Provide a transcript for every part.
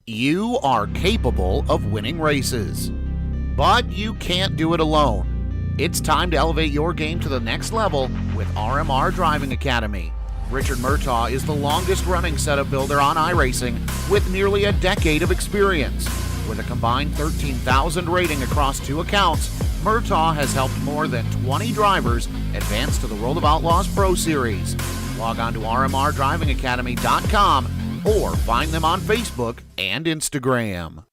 You are capable of winning races, but you can't do it alone. It's time to elevate your game to the next level with RMR Driving Academy. Richard Murtaugh is the longest-running setup builder on iRacing with nearly a decade of experience. With a combined 13,000 rating across 2 accounts, Murtaugh has helped more than 20 drivers advance to the World of Outlaws Pro Series. Log on to rmrdrivingacademy.com or find them on Facebook and Instagram.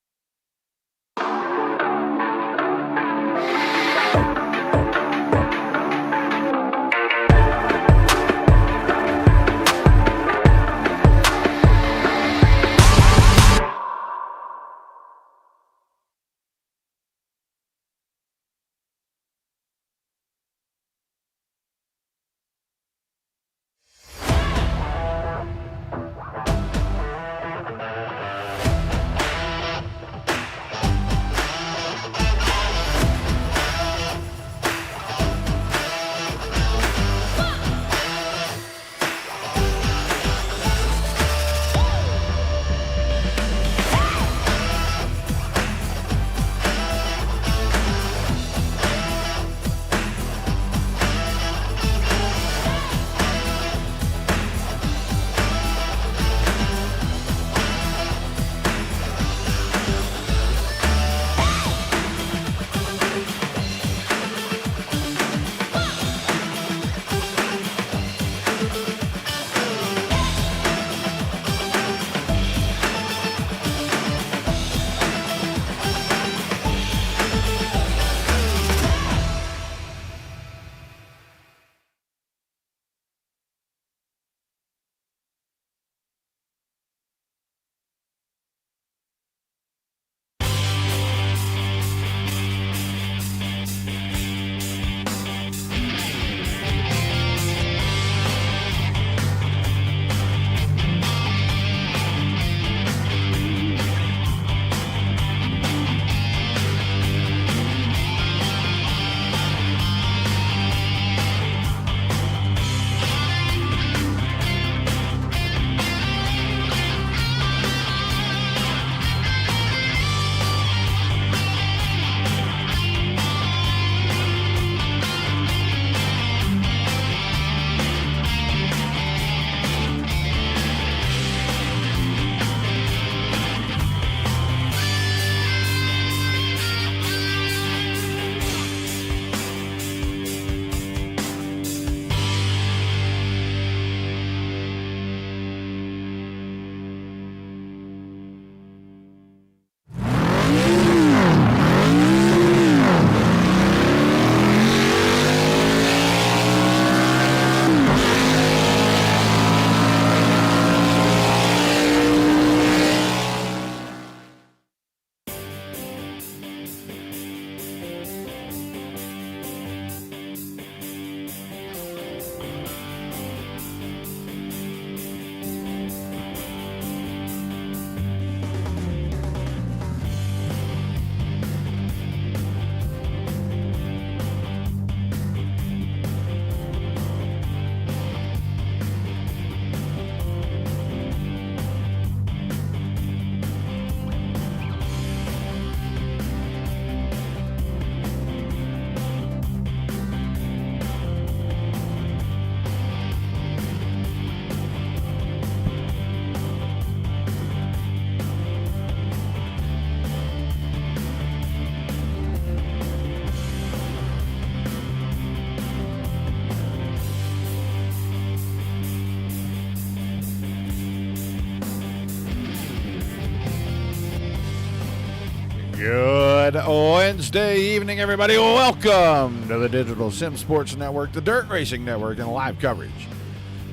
Good Wednesday evening, everybody. Welcome to the Digital Sim Sports Network, the Dirt Racing Network, and live coverage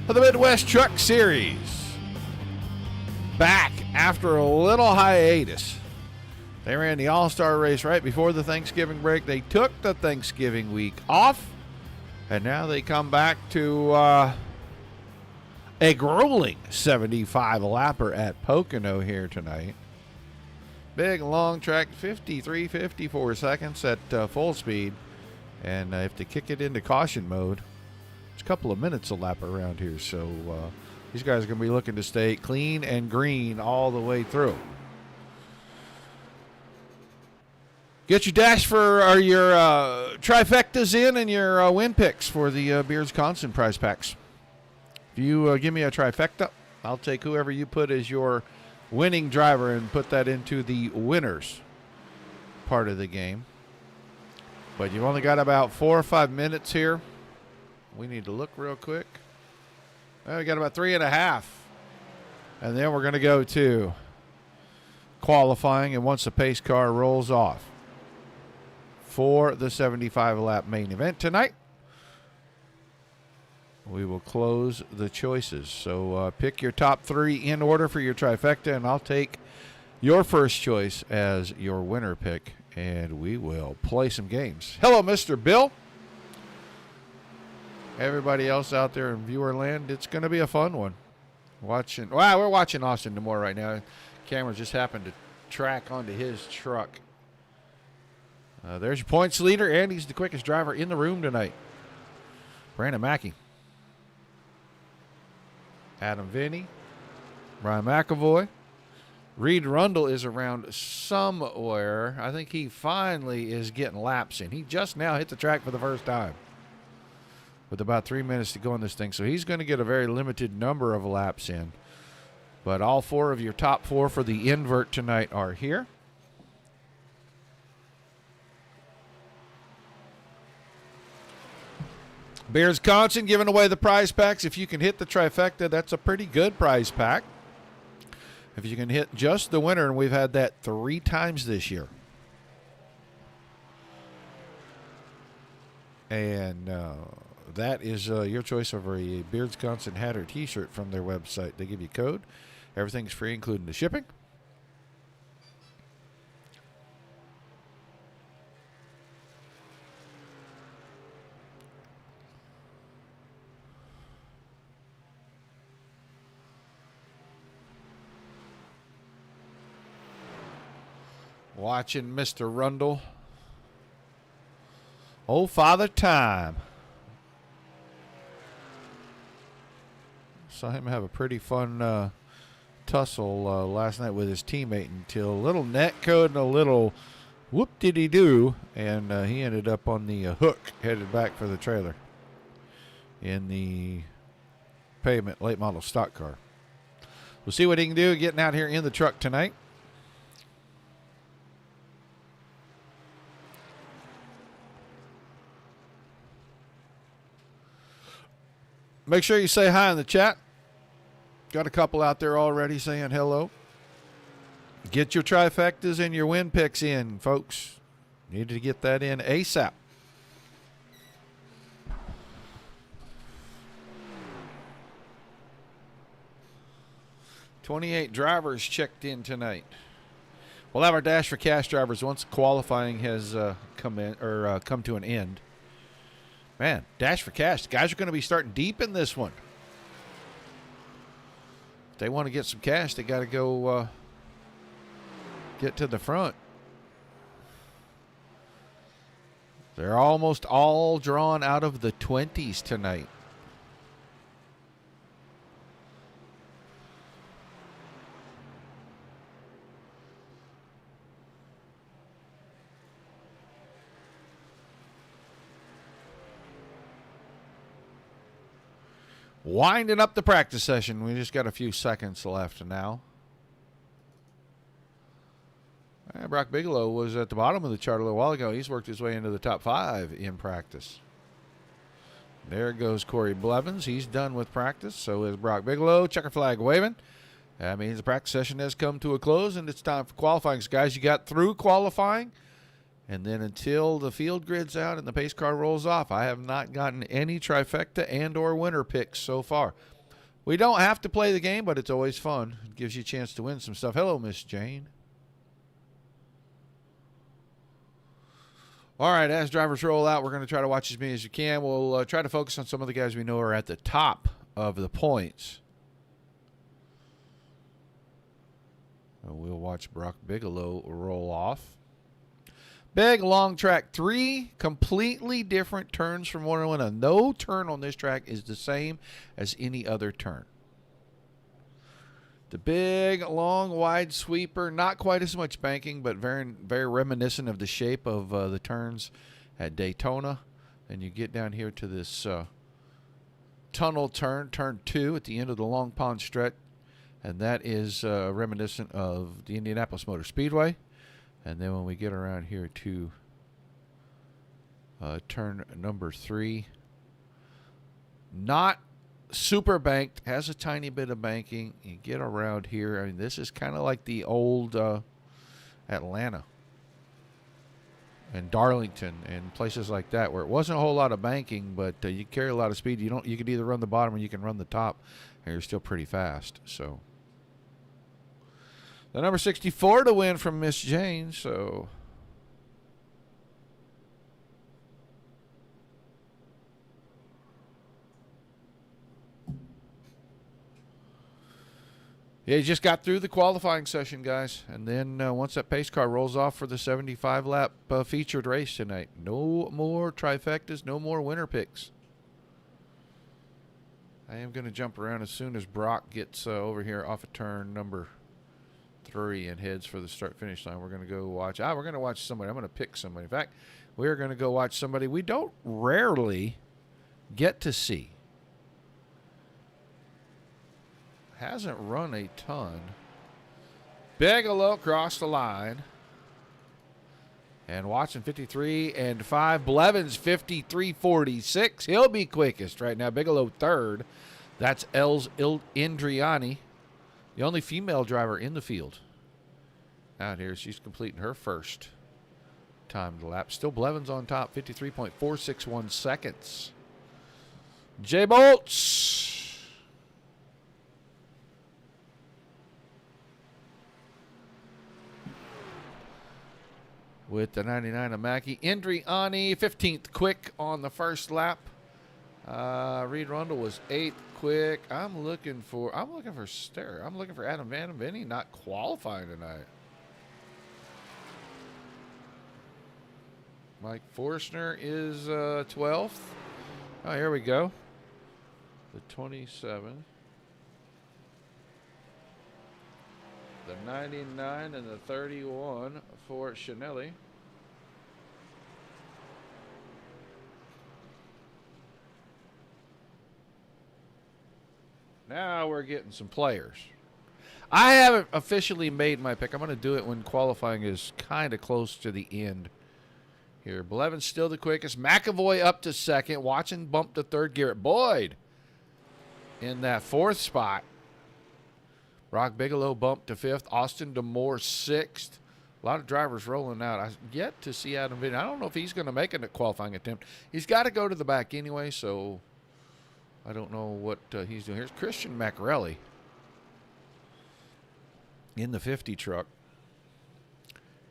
of the Midwest Truck Series. Back after a little hiatus. They ran the All-Star race right before the Thanksgiving break. They took the Thanksgiving week off, and now they come back to a grueling 75-lapper at Pocono here tonight. Big, long track, 53, 54 seconds at full speed. And if they kick it into caution mode, it's a couple of minutes a lap around here. So these guys are going to be looking to stay clean and green all the way through. Get your dash for or your trifectas in and your win picks for the Beards Constant prize packs. If you give me a trifecta, I'll take whoever you put as your winning driver and put that into the winners part of the game. But you've only got about 4 or 5 minutes here. We need to look real quick. Well, we got about 3.5. And then we're going to go to qualifying, and once the pace car rolls off for the 75-lap main event tonight, we will close the choices. So pick your top 3 in order for your trifecta, and I'll take your first choice as your winner pick, and we will play some games. Hello, Mr. Bill. Everybody else out there in viewer land, it's going to be a fun one. We're watching Austin Demore right now. Camera just happened to track onto his truck. There's your points leader, and he's the quickest driver in the room tonight. Brandon Mackey. Adam Vinny. Brian McAvoy. Reed Rundle is around somewhere. I think he finally is getting laps in. He just now hit the track for the first time with about 3 minutes to go in this thing. So he's going to get a very limited number of laps in. But all 4 of your top 4 for the invert tonight are here. Bears Constant giving away the prize packs. If you can hit the trifecta, that's a pretty good prize pack. If you can hit just the winner, and we've had that 3 times this year. And that is your choice of a Beards Constant hat or t-shirt from their website. They give you a code. Everything's free, including the shipping. Watching Mr. Rundle. Old Father Time. Saw him have a pretty fun tussle last night with his teammate until a little net code and a little whoop-diddy-doo, and he ended up on the hook headed back for the trailer in the pavement late model stock car. We'll see what he can do getting out here in the truck tonight. Make sure you say hi in the chat. Got a couple out there already saying hello. Get your trifectas and your win picks in, folks. Need to get that in ASAP. $28 drivers checked in tonight. We'll have our Dash for Cash drivers once qualifying has come to an end. Man, Dash for Cash. The guys are going to be starting deep in this one. If they want to get some cash, they got to go get to the front. They're almost all drawn out of the 20s tonight. Winding up the practice session. We just got a few seconds left now. Brock Bigelow was at the bottom of the chart a little while ago. He's worked his way into the top 5 in practice. There goes Corey Blevins. He's done with practice. So is Brock Bigelow. Checker flag waving. That means the practice session has come to a close, and it's time for qualifying. So guys, you got through qualifying. And then until the field grid's out and the pace car rolls off, I have not gotten any trifecta and or winner picks so far. We don't have to play the game, but it's always fun. It gives you a chance to win some stuff. Hello, Miss Jane. All right, as drivers roll out, we're going to try to watch as many as we can. We'll try to focus on some of the guys we know are at the top of the points. We'll watch Brock Bigelow roll off. Big, long track. 3 completely different turns from one another. No turn on this track is the same as any other turn. The big, long, wide sweeper, not quite as much banking, but very, very reminiscent of the shape of the turns at Daytona. And you get down here to this tunnel turn 2 at the end of the Long Pond stretch. And that is reminiscent of the Indianapolis Motor Speedway. And then when we get around here to turn number 3, not super banked, has a tiny bit of banking. You get around here. I mean, this is kind of like the old Atlanta and Darlington and places like that, where it wasn't a whole lot of banking, but you carry a lot of speed. You could either run the bottom or you can run the top, and you're still pretty fast. So the number 64 to win from Miss Jane. So yeah, you just got through the qualifying session, guys. And then once that pace car rolls off for the 75-lap featured race tonight, no more trifectas, no more winner picks. I am going to jump around as soon as Brock gets over here off of turn number 3 and heads for the start-finish line. We're going to go watch. We're going to watch somebody. I'm going to pick somebody. In fact, we're going to go watch somebody we don't rarely get to see. Hasn't run a ton. Bigelow crossed the line. And Watson 53 and 5. Blevins 53.46. He'll be quickest right now. Bigelow third. That's Els Indriani, the only female driver in the field out here. She's completing her first timed lap. Still Blevins on top, 53.461 seconds. J Bolts with the 99 of Mackey. Indriani 15th quick on the first lap. Reed Rundle was 8th quick. I'm looking for Adam Van Vinny not qualifying tonight. Mike Forstner is 12th. Oh, here we go. The 27. The 99 and the 31 for Chanelli. Now we're getting some players. I haven't officially made my pick. I'm going to do it when qualifying is kind of close to the end here. Blevins still the quickest. McAvoy up to second. Watson bumped to third. Garrett Boyd in that 4th spot. Brock Bigelow bumped to 5th. Austin DeMoore 6th. A lot of drivers rolling out. I've yet to see Adam Vinny. I don't know if he's going to make a qualifying attempt. He's got to go to the back anyway, so I don't know what he's doing. Here's Christian Macarelli in the 50 truck.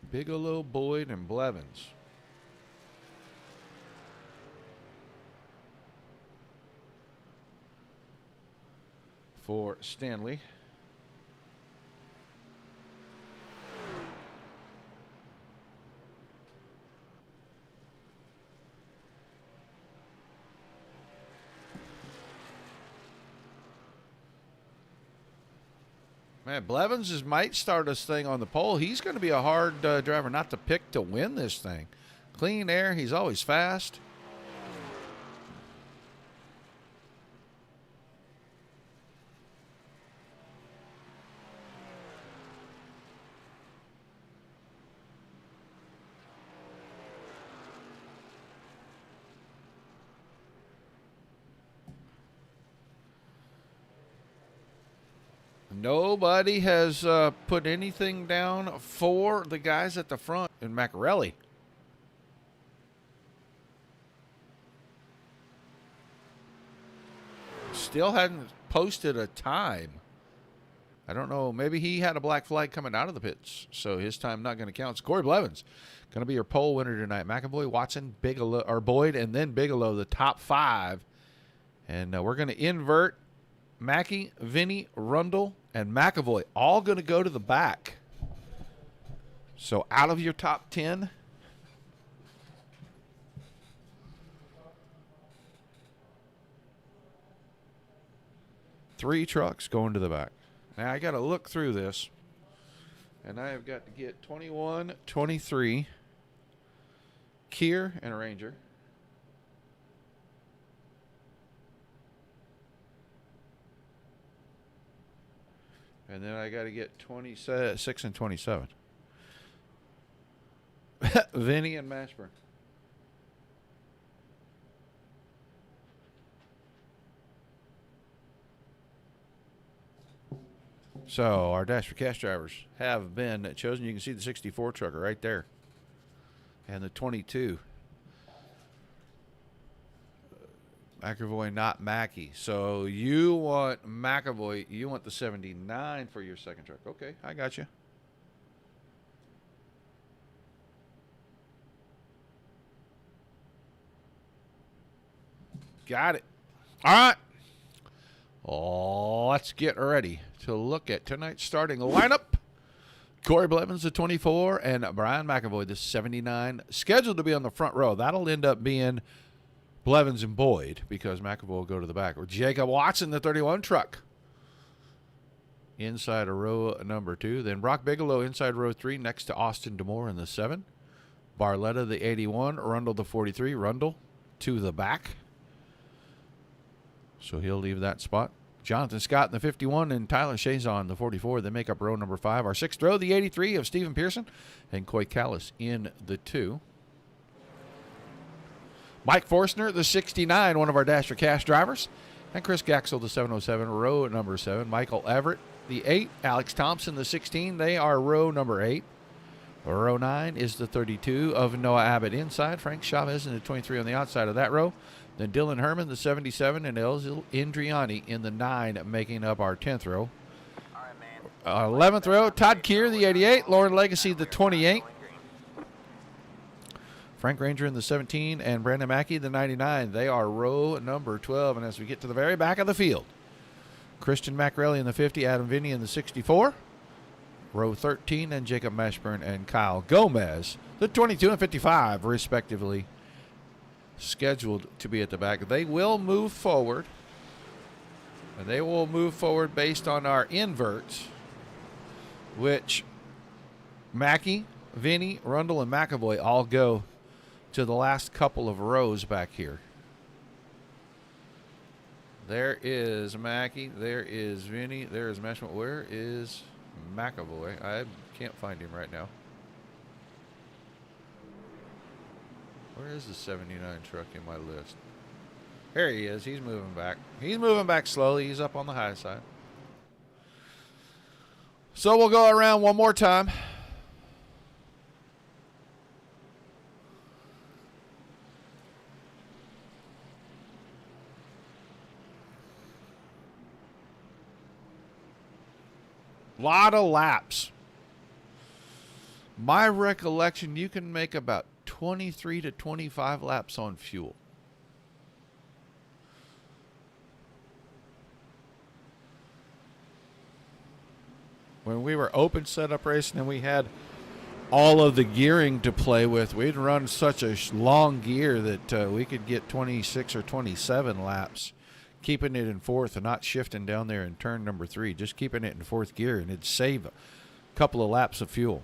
Bigelow, Boyd, and Blevins. For Stanley. Man, Blevins might start this thing on the pole. He's going to be a hard driver not to pick to win this thing. Clean air. He's always fast. Nobody has put anything down for the guys at the front in Macarelli. Still hadn't posted a time. I don't know. Maybe he had a black flag coming out of the pits, so his time not going to count. It's Corey Blevins going to be your pole winner tonight. McAvoy, Watson, Bigelow, or Boyd, and then Bigelow, the top 5. And we're going to invert Mackey, Vinny, Rundle, and McAvoy, all going to go to the back. So out of your top 10, three trucks going to the back. Now I got to look through this. And I have got to get 21, 23, Kier, and a Ranger. And then I got to get 26 and 27. Vinny and Mashburn. So our Dash for Cash drivers have been chosen. You can see the 64 trucker right there. And the 22. McAvoy, not Mackey. So you want McAvoy, you want the 79 for your second truck. Okay, I got you. Got it. All right. Let's get ready to look at tonight's starting lineup. Corey Blevins, the 24, and Brian McAvoy, the 79, scheduled to be on the front row. That'll end up being Blevins and Boyd because McAvoy will go to the back. Or Jacob Watson, the 31 truck, inside of row number 2. Then Brock Bigelow inside row 3 next to Austin DeMore in the 7. Barletta, the 81. Rundle, the 43. Rundle to the back. So he'll leave that spot. Jonathan Scott in the 51 and Tyler Chazon, the 44. They make up row number 5. Our 6th row, the 83 of Stephen Pearson and Coy Callis in the 2. Mike Forstner, the 69, one of our Dash for Cash drivers. And Chris Gaxel, the 707, row number 7. Michael Everett, the 8. Alex Thompson, the 16. They are row number 8. Row 9 is the 32 of Noah Abbott inside. Frank Chavez in the 23 on the outside of that row. Then Dylan Herman, the 77, and Elzil Indriani in the 9, making up our 10th row. 11th row, Todd Keir, the 88. Lauren Legacy, the 28. Frank Ranger in the 17, and Brandon Mackey, the 99. They are row number 12. And as we get to the very back of the field, Christian Macrelli in the 50, Adam Vinny in the 64. Row 13, and Jacob Mashburn and Kyle Gomez, the 22 and 55, respectively, scheduled to be at the back. They will move forward, and they will move forward based on our inverts, which Mackey, Vinny, Rundle, and McAvoy all go to the last couple of rows back here. There is Mackey. There is Vinny. There is Mashburn. Where is McAvoy? I can't find him right now. Where is the 79 truck in my list? Here he is. He's moving back. He's moving back slowly. He's up on the high side. So we'll go around one more time. Lot of laps. My recollection, you can make about 23 to 25 laps on fuel. When we were open setup racing and we had all of the gearing to play with, we'd run such a long gear that we could get 26 or 27 laps, keeping it in fourth and not shifting down there in turn number 3, just keeping it in fourth gear, and it'd save a couple of laps of fuel.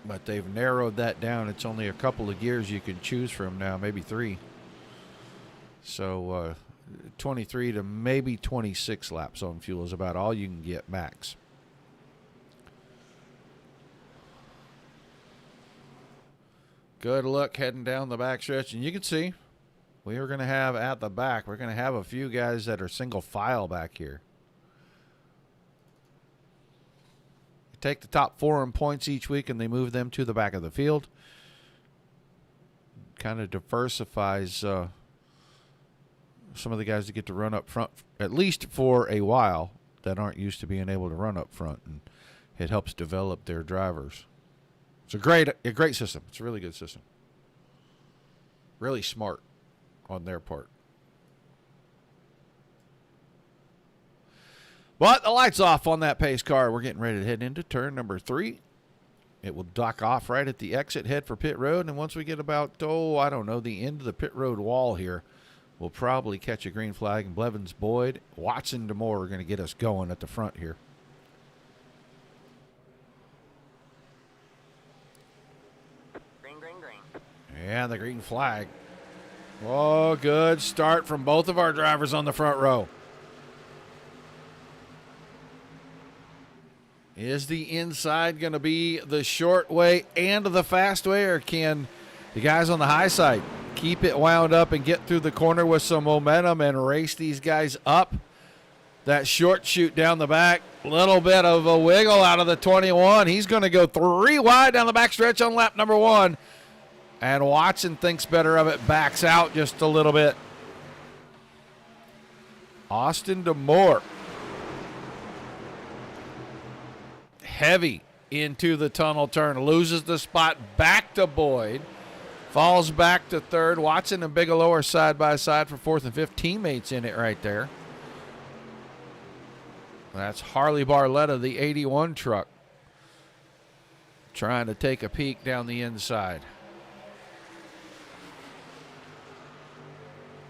But they've narrowed that down. It's only a couple of gears you can choose from now, maybe 3. So 23 to maybe 26 laps on fuel is about all you can get max. Good luck heading down the back stretch. And you can see we are going to have at the back, we're going to have a few guys that are single file back here. Take the top 4 in points each week and they move them to the back of the field. Kind of diversifies some of the guys that get to run up front, at least for a while, that aren't used to being able to run up front, and it helps develop their drivers. It's a great system. It's a really good system. Really smart on their part. But the light's off on that pace car. We're getting ready to head into turn number 3. It will dock off right at the exit, head for pit road. And once we get about, the end of the pit road wall here, will probably catch a green flag, and Blevins, Boyd, Watson, DeMore are going to get us going at the front here. Green. And the green flag. Oh, good start from both of our drivers on the front row. Is the inside going to be the short way and the fast way, or can the guys on the high side keep it wound up and get through the corner with some momentum and race these guys up? That short shoot down the back, little bit of a wiggle out of the 21. He's going to go 3 wide down the back stretch on lap number 1. And Watson thinks better of it, backs out just a little bit. Austin DeMore. Heavy into the tunnel turn, loses the spot back to Boyd. Falls back to third. Watson and Bigelow are side by side for 4th and 5th. Teammates in it right there. That's Harley Barletta, the 81 truck, trying to take a peek down the inside.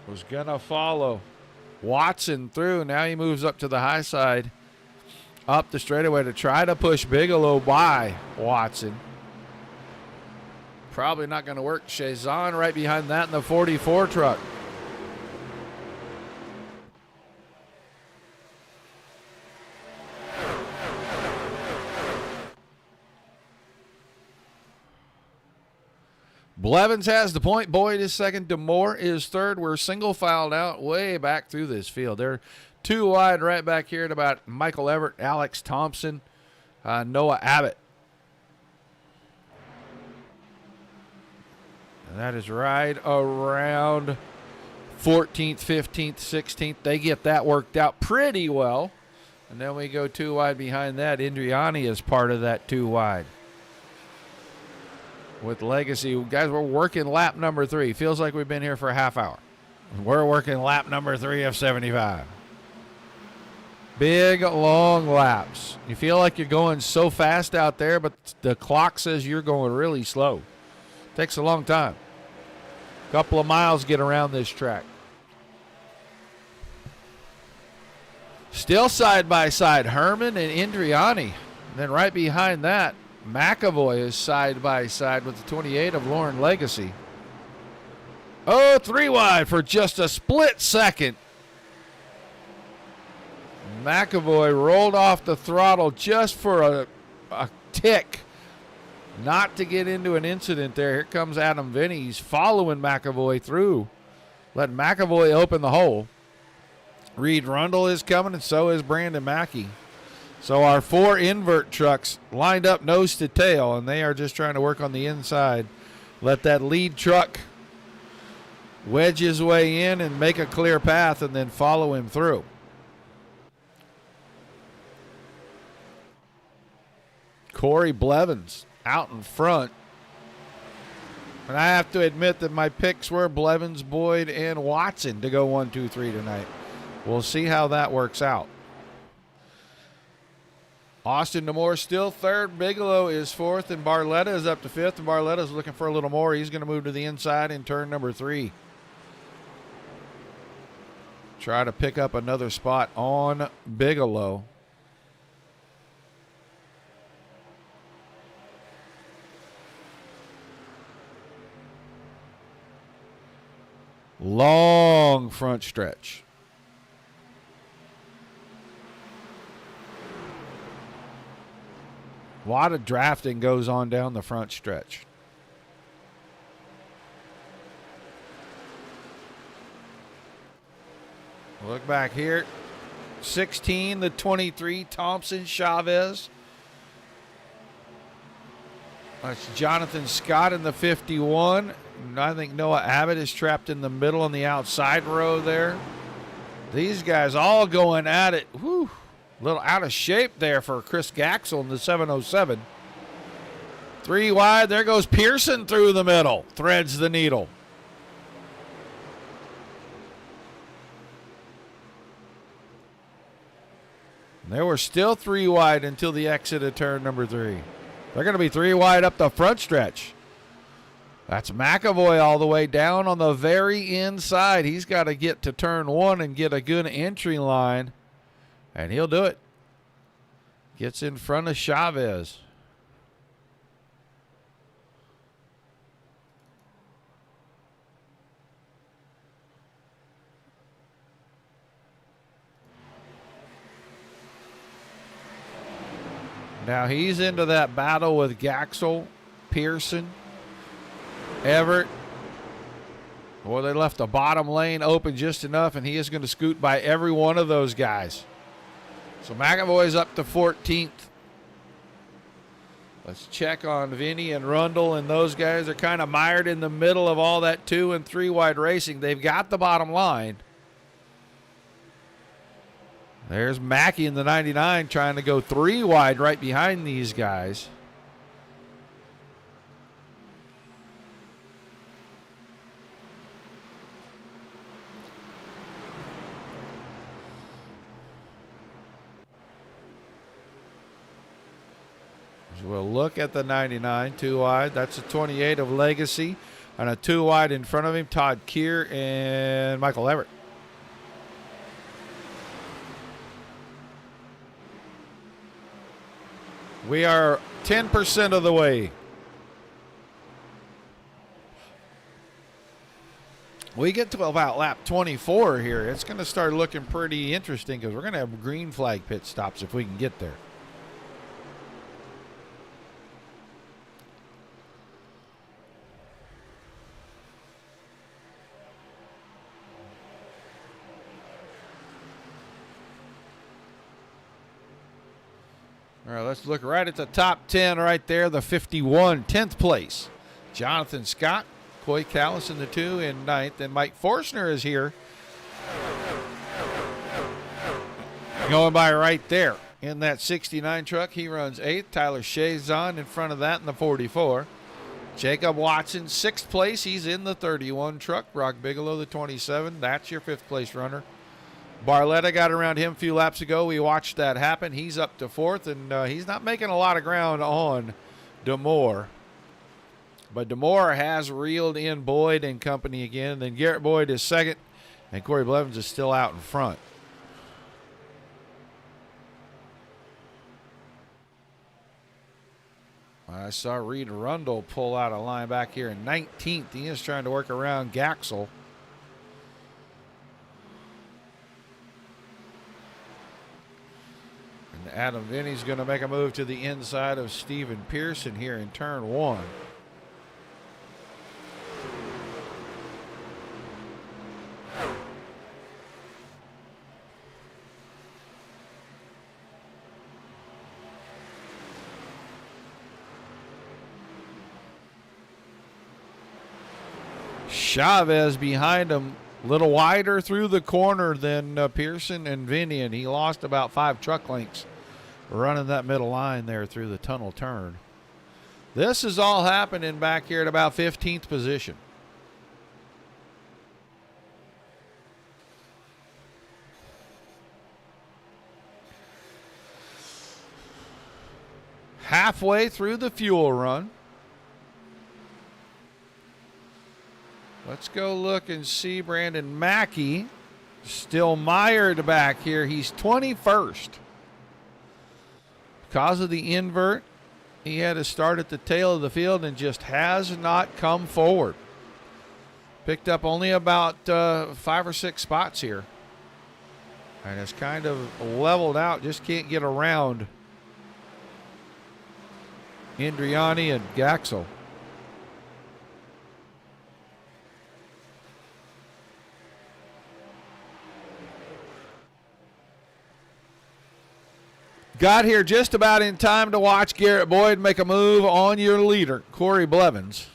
Was going to follow Watson through. Now he moves up to the high side, up the straightaway to try to push Bigelow by Watson. Probably not going to work. Chazon right behind that in the 44 truck. Blevins has the point. Boyd is second. DeMore is third. We're single filed out way back through this field. They're 2 wide right back here at about Michael Everett, Alex Thompson, Noah Abbott. And that is right around 14th, 15th, 16th. They get that worked out pretty well. And then we go 2 wide behind that. Indriani is part of that 2 wide. With Legacy, guys, we're working lap number 3. Feels like we've been here for a half hour. We're working lap number 3 of 75. Big, long laps. You feel like you're going so fast out there, but the clock says you're going really slow. Takes a long time. Couple of miles get around this track. Still side by side, Herman and Indriani. And then right behind that, McAvoy is side by side with the 28 of Lauren Legacy. Oh, 3 wide for just a split second. McAvoy rolled off the throttle just for a tick. Not to get into an incident there. Here comes Adam Vinny. He's following McAvoy through. Let McAvoy open the hole. Reed Rundle is coming, and so is Brandon Mackey. So our 4 invert trucks lined up nose to tail, and they are just trying to work on the inside. Let that lead truck wedge his way in and make a clear path and then follow him through. Corey Blevins out in front. And I have to admit that my picks were Blevins, Boyd, and Watson to go 1, 2, 3 tonight. We'll see how that works out. Austin DeMore still third. Bigelow is fourth, and Barletta is up to fifth. And Barletta's looking for a little more. He's going to move to the inside in turn number 3. Try to pick up another spot on Bigelow. Long front stretch. A lot of drafting goes on down the front stretch. Look back here. 16, the 23, Thompson Chavez. That's Jonathan Scott in the 51. And I think Noah Abbott is trapped in the middle on the outside row there. These guys all going at it. Whew. A little out of shape there for Chris Gaxel in the 707. 3 wide. There goes Pearson through the middle. Threads the needle. And they were still 3 wide until the exit of turn number 3. They're going to be 3 wide up the front stretch. That's McAvoy all the way down on the very inside. He's got to get to turn 1 and get a good entry line, and he'll do it. Gets in front of Chavez. Now he's into that battle with Gaxel, Pearson, Everett. Well, they left the bottom lane open just enough, and he is going to scoot by every one of those guys. So McAvoy's up to 14th. Let's check on Vinny and Rundle, and those guys are kind of mired in the middle of all that 2 and 3 wide racing. They've got the bottom line. There's Mackey in the 99 trying to go 3 wide right behind these guys. We'll look at the 99, 2 wide. That's a 28 of Legacy. And a 2 wide in front of him, Todd Keir and Michael Everett. We are 10% of the way. We get to about lap 24 here. It's going to start looking pretty interesting because we're going to have green flag pit stops if we can get there. All right, let's look right at the top 10 right there. The 51, 10th place. Jonathan Scott, Coy Callis in the 2 in 9th, and Mike Forstner is here. Going by right there in that 69 truck. He runs 8th. Tyler Chazon in front of that in the 44. Jacob Watson, 6th place. He's in the 31 truck. Brock Bigelow, the 27. That's your 5th place runner. Barletta got around him a few laps ago. We watched that happen. He's up to 4th, and he's not making a lot of ground on DeMoore. But DeMoore has reeled in Boyd and company again. Then Garrett Boyd is 2nd, and Corey Blevins is still out in front. I saw Reed Rundle pull out a line back here in 19th. He is trying to work around Gaxel. Adam Vinny's going to make a move to the inside of Steven Pearson here in turn 1. Chavez behind him, a little wider through the corner than Pearson and Vinny, and he lost about 5 truck lengths running that middle line there through the tunnel turn. This is all happening back here at about 15th position. Halfway through the fuel run. Let's go look and see Brandon Mackey. Still mired back here. He's 21st. Because of the invert, he had to start at the tail of the field and just has not come forward. Picked up only about 5 or 6 spots here. And it's kind of leveled out. Just can't get around Indriani and Gaxel. Got here just about in time to watch Garrett Boyd make a move on your leader, Corey Blevins.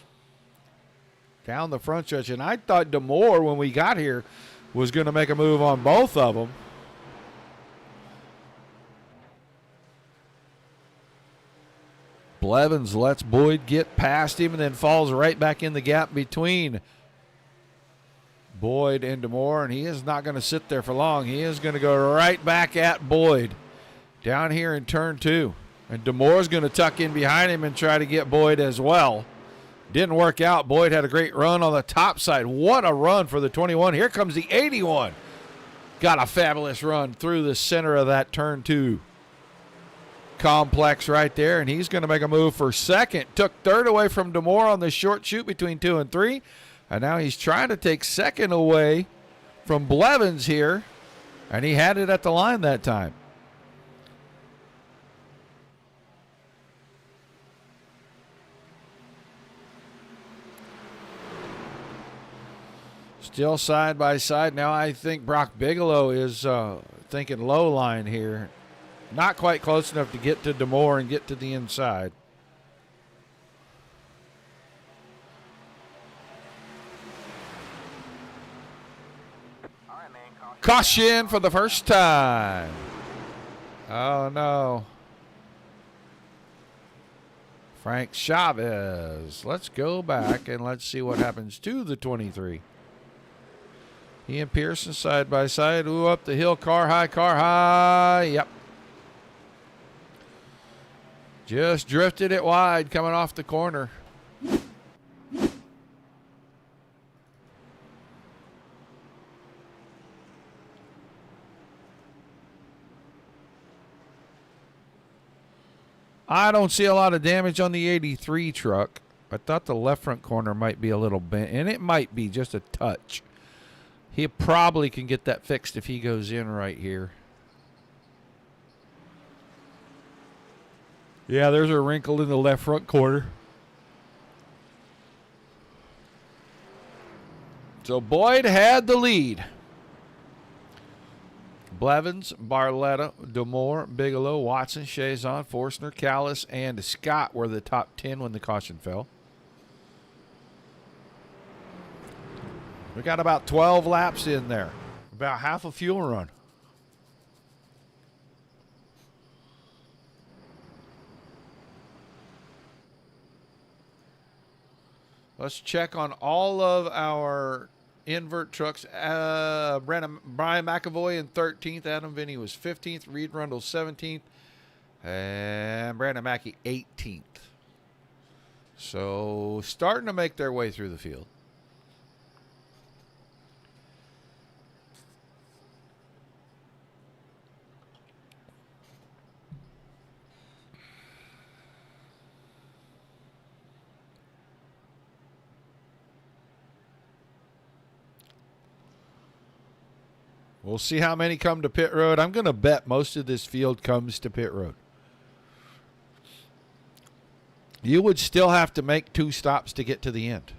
Down the front stretch. And I thought DeMoore, when we got here, was going to make a move on both of them. Blevins lets Boyd get past him and then falls right back in the gap between Boyd and DeMoore. And he is not going to sit there for long. He is going to go right back at Boyd. Down here in turn 2. And DeMoore's going to tuck in behind him and try to get Boyd as well. Didn't work out. Boyd had a great run on the top side. What a run for the 21. Here comes the 81. Got a fabulous run through the center of that turn 2 complex right there, and he's going to make a move for second. Took third away from Demore on the short shoot between 2 and 3, and now he's trying to take second away from Blevins here, and he had it at the line that time. Still side by side. Now I think Brock Bigelow is thinking low line here. Not quite close enough to get to Demore and get to the inside. Caution for the first time. Oh, no. Frank Chavez. Let's go back and let's see what happens to the 23. He and Pearson side by side. Ooh, up the hill. Car high. Yep. Just drifted it wide coming off the corner. I don't see a lot of damage on the 83 truck. I thought the left front corner might be a little bent, and it might be just a touch. He probably can get that fixed if he goes in right here. Yeah, there's a wrinkle in the left front corner. So Boyd had the lead. Blevins, Barletta, Demore, Bigelow, Watson, Chazon, Forstner, Callis, and Scott were the top 10 when the caution fell. We got about 12 laps in there. About half a fuel run. Let's check on all of our invert trucks. Brian McAvoy in 13th. Adam Vinny was 15th. Reed Rundle 17th. And Brandon Mackey 18th. So starting to make their way through the field. We'll see how many come to pit road. I'm going to bet most of this field comes to pit road. You would still have to make 2 stops to get to the end,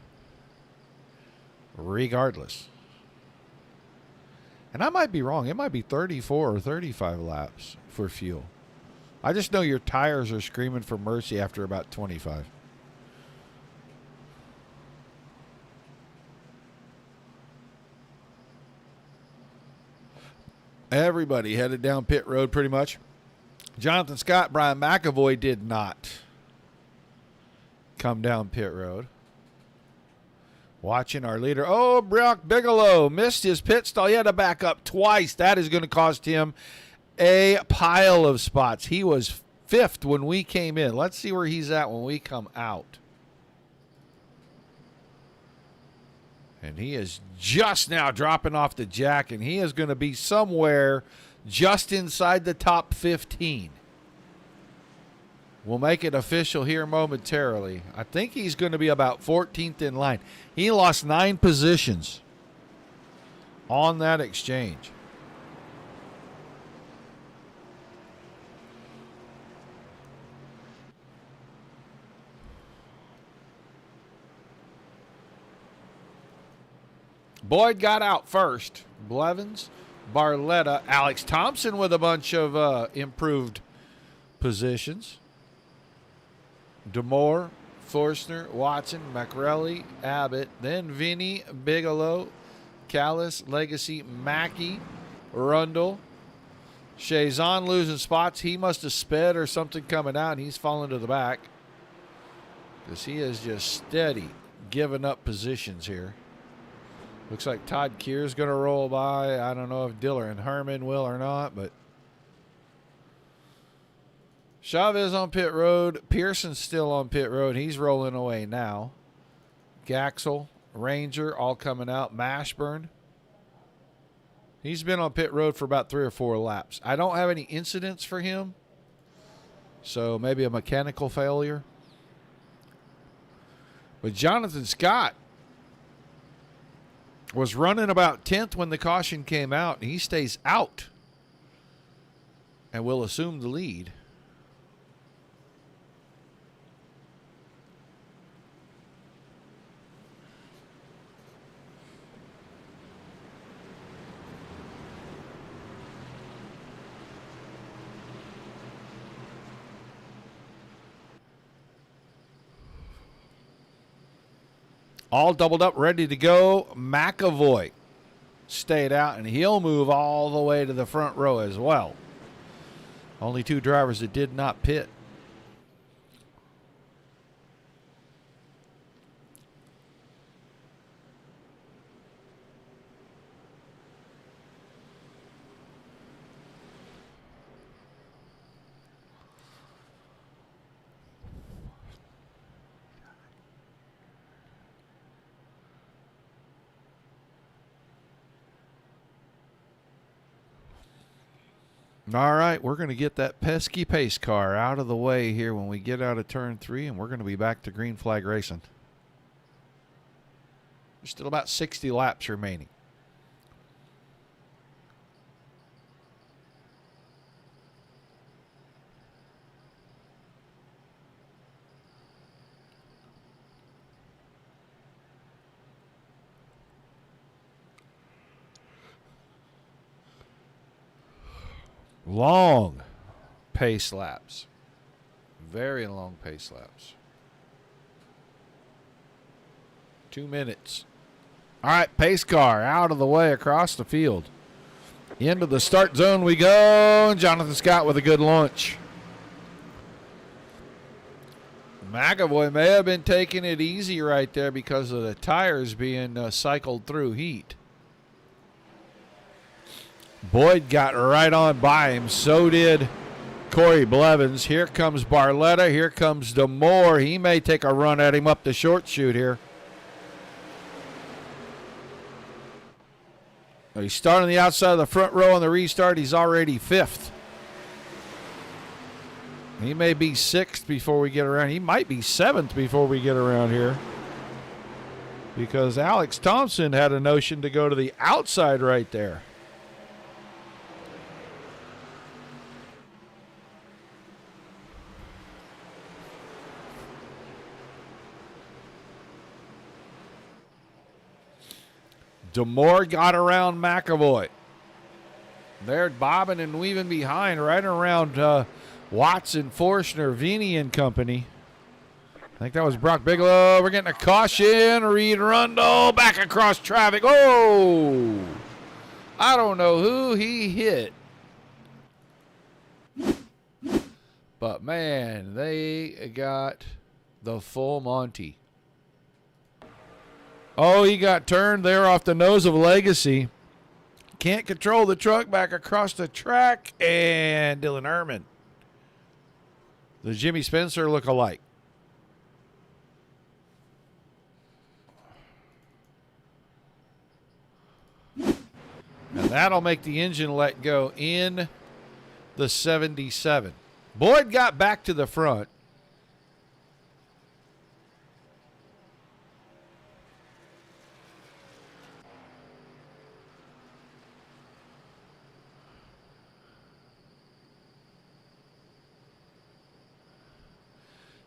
regardless. And I might be wrong. It might be 34 or 35 laps for fuel. I just know your tires are screaming for mercy after about 25. Everybody headed down pit road pretty much. Jonathan Scott, Brian McAvoy did not come down pit road. Watching our leader. Oh, Brock Bigelow missed his pit stall. He had to back up twice. That is going to cost him a pile of spots. He was 5th when we came in. Let's see where he's at when we come out. And he is just now dropping off the jack, and he is going to be somewhere just inside the top 15. We'll make it official here momentarily. I think he's going to be about 14th in line. He lost 9 positions on that exchange. Boyd got out first. Blevins, Barletta, Alex Thompson with a bunch of improved positions. Demore, Forstner, Watson, McRelly, Abbott, then Vinny, Bigelow, Callis, Legacy, Mackey, Rundle. Chazon losing spots. He must have sped or something coming out, and he's falling to the back because he is just steady giving up positions here. Looks like Todd Keir's going to roll by. I don't know if Diller and Herman will or not, but Chavez on pit road. Pearson's still on pit road. He's rolling away now. Gaxel, Ranger, all coming out. Mashburn. He's been on pit road for about 3 or 4 laps. I don't have any incidents for him, so maybe a mechanical failure. But Jonathan Scott was running about 10th when the caution came out, and he stays out and will assume the lead. All doubled up, ready to go. McAvoy stayed out, and he'll move all the way to the front row as well. Only 2 drivers that did not pit. All right, we're going to get that pesky pace car out of the way here when we get out of turn 3, and we're going to be back to green flag racing. There's still about 60 laps remaining. Long pace laps. Very long pace laps. 2 minutes. All right, pace car out of the way across the field. Into the start zone we go. Jonathan Scott with a good launch. McAvoy may have been taking it easy right there because of the tires being cycled through heat. Boyd got right on by him. So did Corey Blevins. Here comes Barletta. Here comes DeMoore. He may take a run at him up the short chute here. He's starting on the outside of the front row on the restart. He's already 5th. He may be 6th before we get around. He might be 7th before we get around here. Because Alex Thompson had a notion to go to the outside right there. DeMoore got around McAvoy. They're bobbing and weaving behind right around Watson, Forstner, Vini and company. I think that was Brock Bigelow. We're getting a caution. Reed Rundle back across traffic. Oh! I don't know who he hit. But, man, they got the full Monty. Oh, he got turned there off the nose of Legacy. Can't control the truck back across the track. And Dylan Herman. The Jimmy Spencer look-alike. And that'll make the engine let go in the 77. Boyd got back to the front.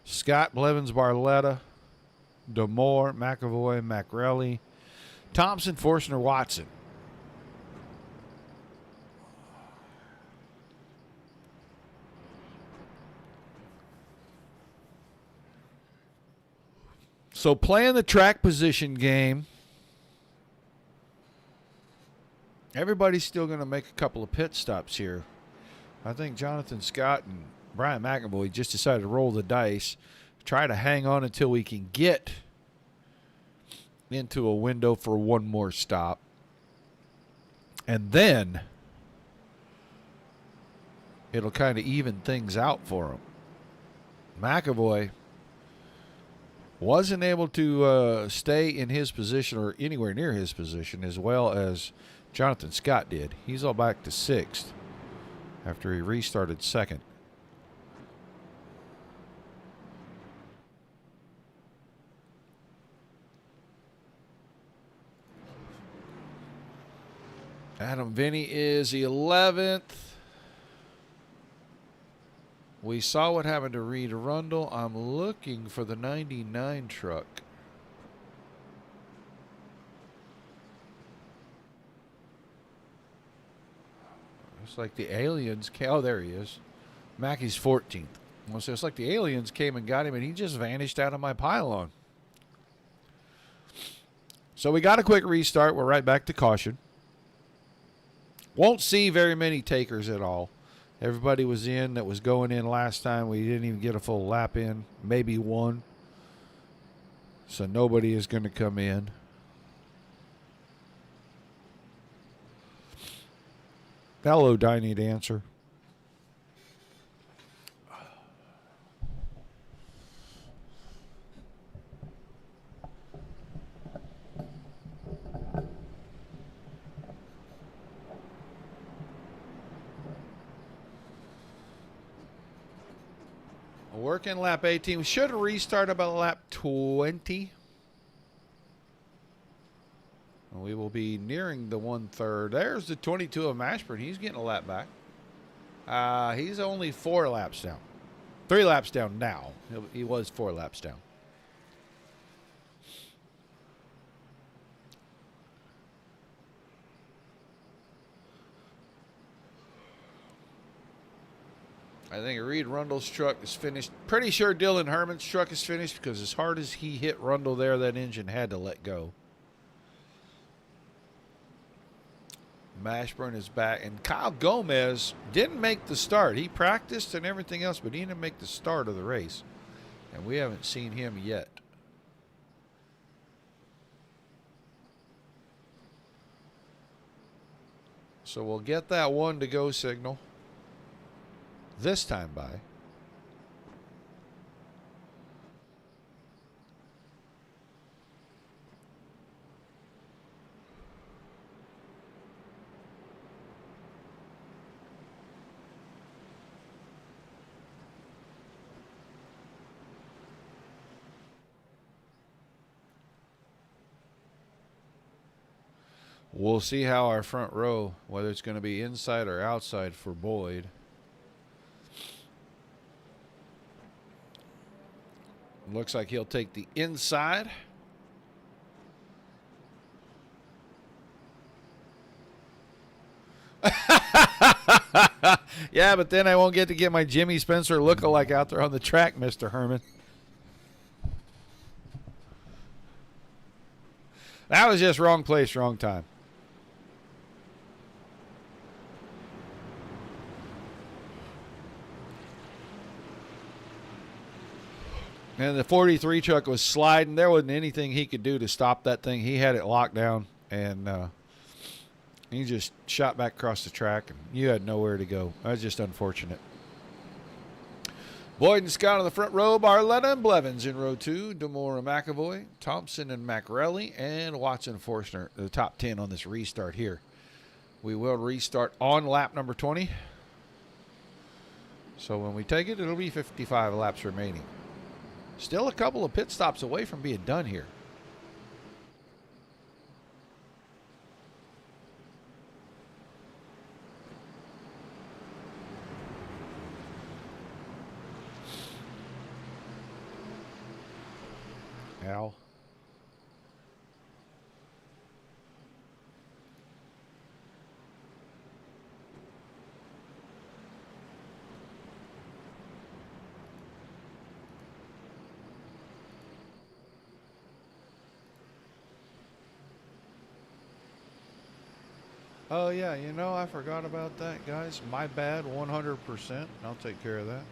Scott, Blevins, Barletta, DeMoore, McAvoy, Macrelli, Thompson, Forstner, Watson. So playing the track position game, everybody's still going to make a couple of pit stops here. I think Jonathan Scott and Brian McAvoy just decided to roll the dice, try to hang on until we can get into a window for one more stop. And then it'll kind of even things out for them. McAvoy Wasn't able to stay in his position or anywhere near his position as well as Jonathan Scott did. He's all back to 6th after he restarted 2nd. Adam Vinny is 11th. We saw what happened to Reed Rundle. I'm looking for the 99 truck. Looks like the aliens came. Oh, there he is. Mackey's 14th. Well, so it's like the aliens came and got him, and he just vanished out of my pylon. So we got a quick restart. We're right back to caution. Won't see very many takers at all. Everybody was in that was going in last time. We didn't even get a full lap in. Maybe one. So nobody is going to come in. Hello, Diney Dancer. Working lap 18. We should restart about lap 20. We will be nearing the 1/3. There's the 22 of Mashburn. He's getting a lap back. He's only 4 laps down. 3 laps down now. He was 4 laps down. I think Reed Rundle's truck is finished. Pretty sure Dylan Herman's truck is finished because as hard as he hit Rundle there, that engine had to let go. Mashburn is back. And Kyle Gomez didn't make the start. He practiced and everything else, but he didn't make the start of the race. And we haven't seen him yet. So we'll get that 1 to go signal this time by. We'll see how our front row, whether it's going to be inside or outside for Boyd. Looks like he'll take the inside. Yeah, but then I won't get to get my Jimmy Spencer lookalike out there on the track, Mr. Herman. That was just wrong place, wrong time. And the 43 truck was sliding. There wasn't anything he could do to stop that thing. He had it locked down, and he just shot back across the track, and you had nowhere to go. That was just unfortunate. Boyd and Scott on the front row. Barletta and Blevins in row 2. Demore and McAvoy, Thompson and Macrelli, and Watson Forstner, the top 10 on this restart here. We will restart on lap number 20. So when we take it, it'll be 55 laps remaining. Still a couple of pit stops away from being done here. Al. Oh, yeah, you know, I forgot about that, guys. My bad, 100%. I'll take care of that.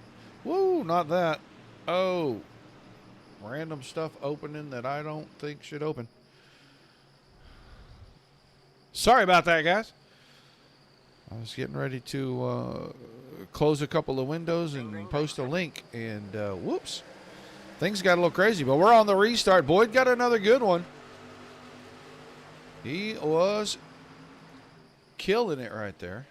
Woo, not that. Oh, random stuff opening that I don't think should open. Sorry about that, guys. I was getting ready to close a couple of windows and post a link, and whoops. things got a little crazy, but we're on the restart. Boyd got another good one. He was killing it right there.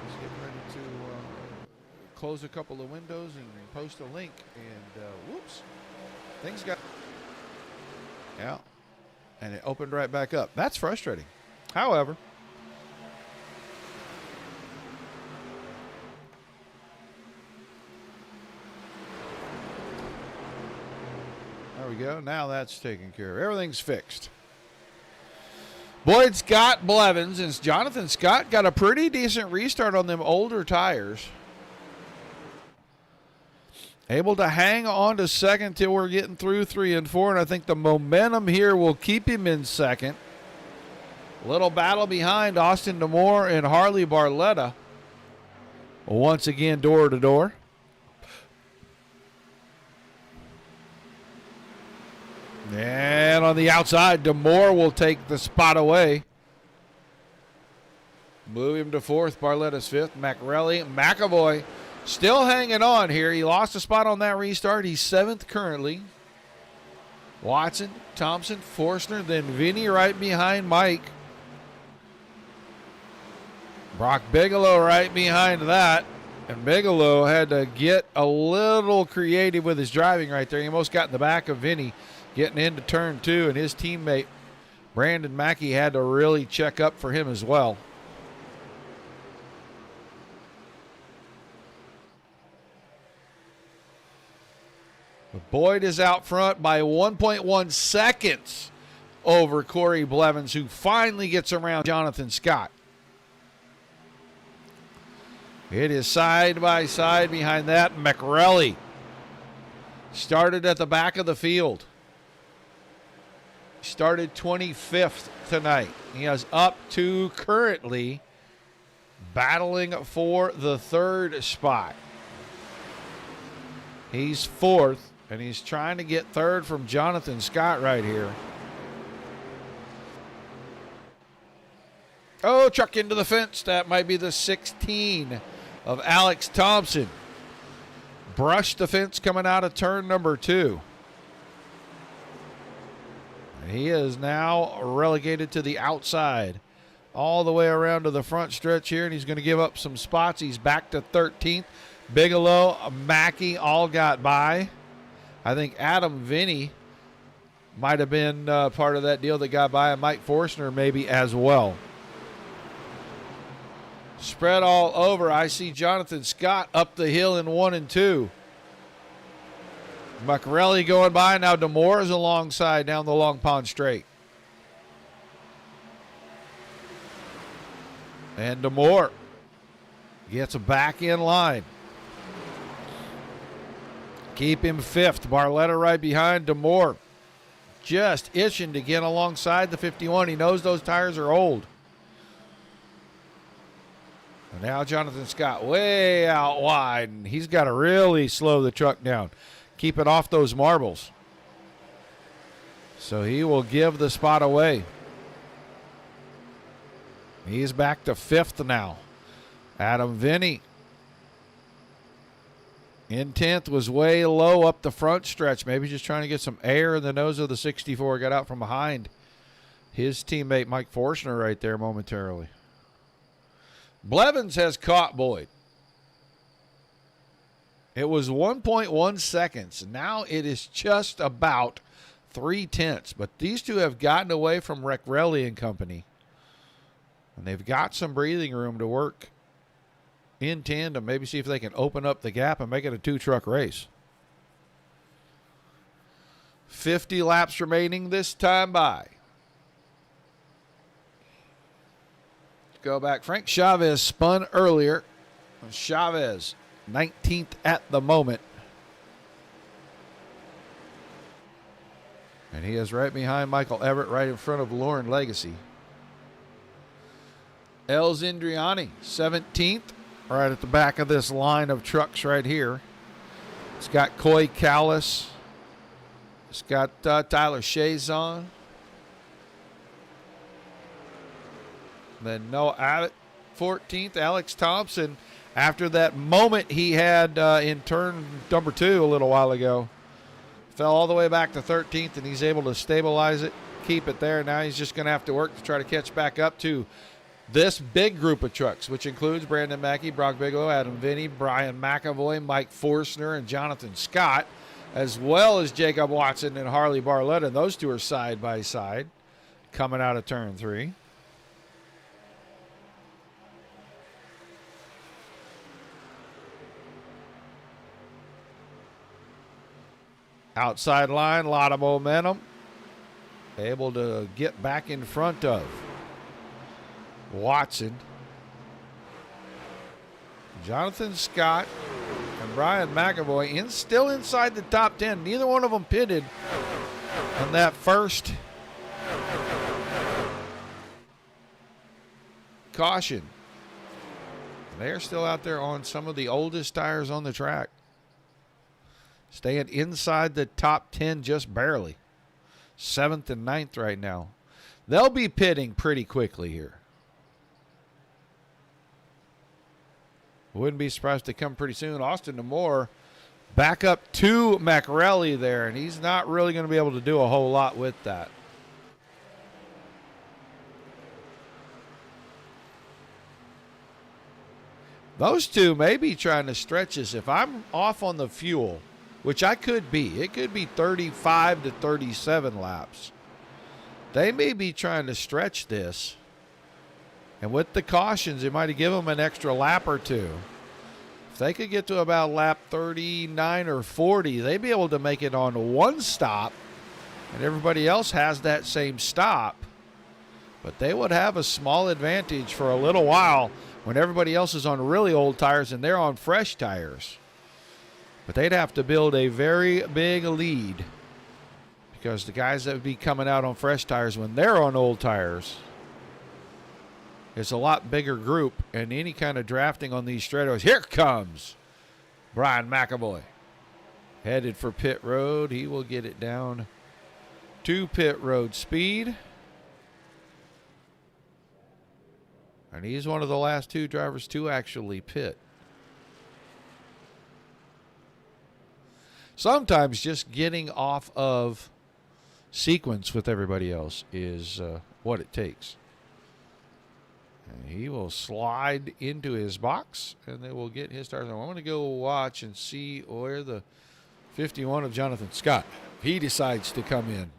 Let's get ready to close a couple of windows and post a link. And whoops, things got, yeah, and it opened right back up. That's frustrating. However, there we go. Now that's taken care of. Everything's fixed. Boyd Scott Blevins and Jonathan Scott got a pretty decent restart on them older tires. Able to hang on to second till we're getting through 3 and 4, and I think the momentum here will keep him in second. Little battle behind Austin Demore and Harley Barletta. Once again, door to door. And on the outside, Demore will take the spot away. Move him to fourth. Barletta's fifth. McAvoy still hanging on here. He lost a spot on that restart. He's seventh currently. Watson, Thompson, Forstner, then Vinny right behind Mike. Brock Bigelow right behind that. And Bigelow had to get a little creative with his driving right there. He almost got in the back of Vinny getting into turn 2, and his teammate Brandon Mackey had to really check up for him as well. But Boyd is out front by 1.1 seconds over Corey Blevins, who finally gets around Jonathan Scott. It is side by side behind that. McRelly started at the back of the field. Started 25th tonight. He is up to currently battling for the third spot. He's fourth, and he's trying to get third from Jonathan Scott right here. Oh, truck into the fence. That might be the 16 of Alex Thompson. Brushed the fence coming out of turn number 2. And he is now relegated to the outside all the way around to the front stretch here, and he's going to give up some spots. He's back to 13th. Bigelow, Mackey all got by. I think Adam Vinny might have been part of that deal that got by, and Mike Forstner maybe as well. Spread all over. I see Jonathan Scott up the hill in 1 and 2. McRelly going by. Now Demore is alongside down the Long Pond Straight. And Demore gets back in line. Keep him fifth. Barletta right behind. Demore just itching to get alongside the 51. He knows those tires are old. And now Jonathan Scott way out wide, and he's got to really slow the truck down. Keep it off those marbles. So he will give the spot away. He's back to fifth now. Adam Vinny in 10th, was way low up the front stretch. Maybe just trying to get some air in the nose of the 64. Got out from behind his teammate Mike Forstner right there momentarily. Blevins has caught Boyd. It was 1.1 seconds. Now it is just about 0.3. But these two have gotten away from Recrelli and company. And they've got some breathing room to work in tandem. Maybe see if they can open up the gap and make it a 2-truck race. 50 laps remaining this time by. Go back. Frank Chavez spun earlier. Chavez 19th at the moment. And he is right behind Michael Everett, right in front of Lauren Legacy. El Zindriani 17th, right at the back of this line of trucks right here. It's got Coy Callis. It's got Tyler Chazon. Then Noah Abbott 14th. Alex Thompson, after that moment he had in turn number 2 a little while ago, fell all the way back to 13th, and he's able to stabilize it, keep it there. Now he's just going to have to work to try to catch back up to this big group of trucks, which includes Brandon Mackey, Brock Bigelow, Adam Vinny, Brian McAvoy, Mike Forstner, and Jonathan Scott, as well as Jacob Watson and Harley Barletta. And those two are side by side coming out of turn 3. Outside line, a lot of momentum. Able to get back in front of Watson, Jonathan Scott, and Brian McAvoy still inside the top 10. Neither one of them pitted on that first caution. They're still out there on some of the oldest tires on the track, staying inside the top 10 just barely. 7th and 9th right now. They'll be pitting pretty quickly here. Wouldn't be surprised to come pretty soon. Austin Moore back up to McRelly there, and he's not really going to be able to do a whole lot with that. Those two may be trying to stretch this. If I'm off on the fuel, which I could be, it could be 35 to 37 laps. They may be trying to stretch this. And with the cautions, it might give them an extra lap or two. If they could get to about lap 39 or 40, they'd be able to make it on one stop, and everybody else has that same stop. But they would have a small advantage for a little while when everybody else is on really old tires and they're on fresh tires. But they'd have to build a very big lead, because the guys that would be coming out on fresh tires when they're on old tires is a lot bigger group, and any kind of drafting on these straightaways. Here comes Brian McAvoy, headed for pit road. He will get it down to pit road speed. And he's one of the last 2 drivers to actually pit. Sometimes just getting off of sequence with everybody else is what it takes. And he will slide into his box, and they will get his tires. I want to go watch and see where the 51 of Jonathan Scott, he decides to come in.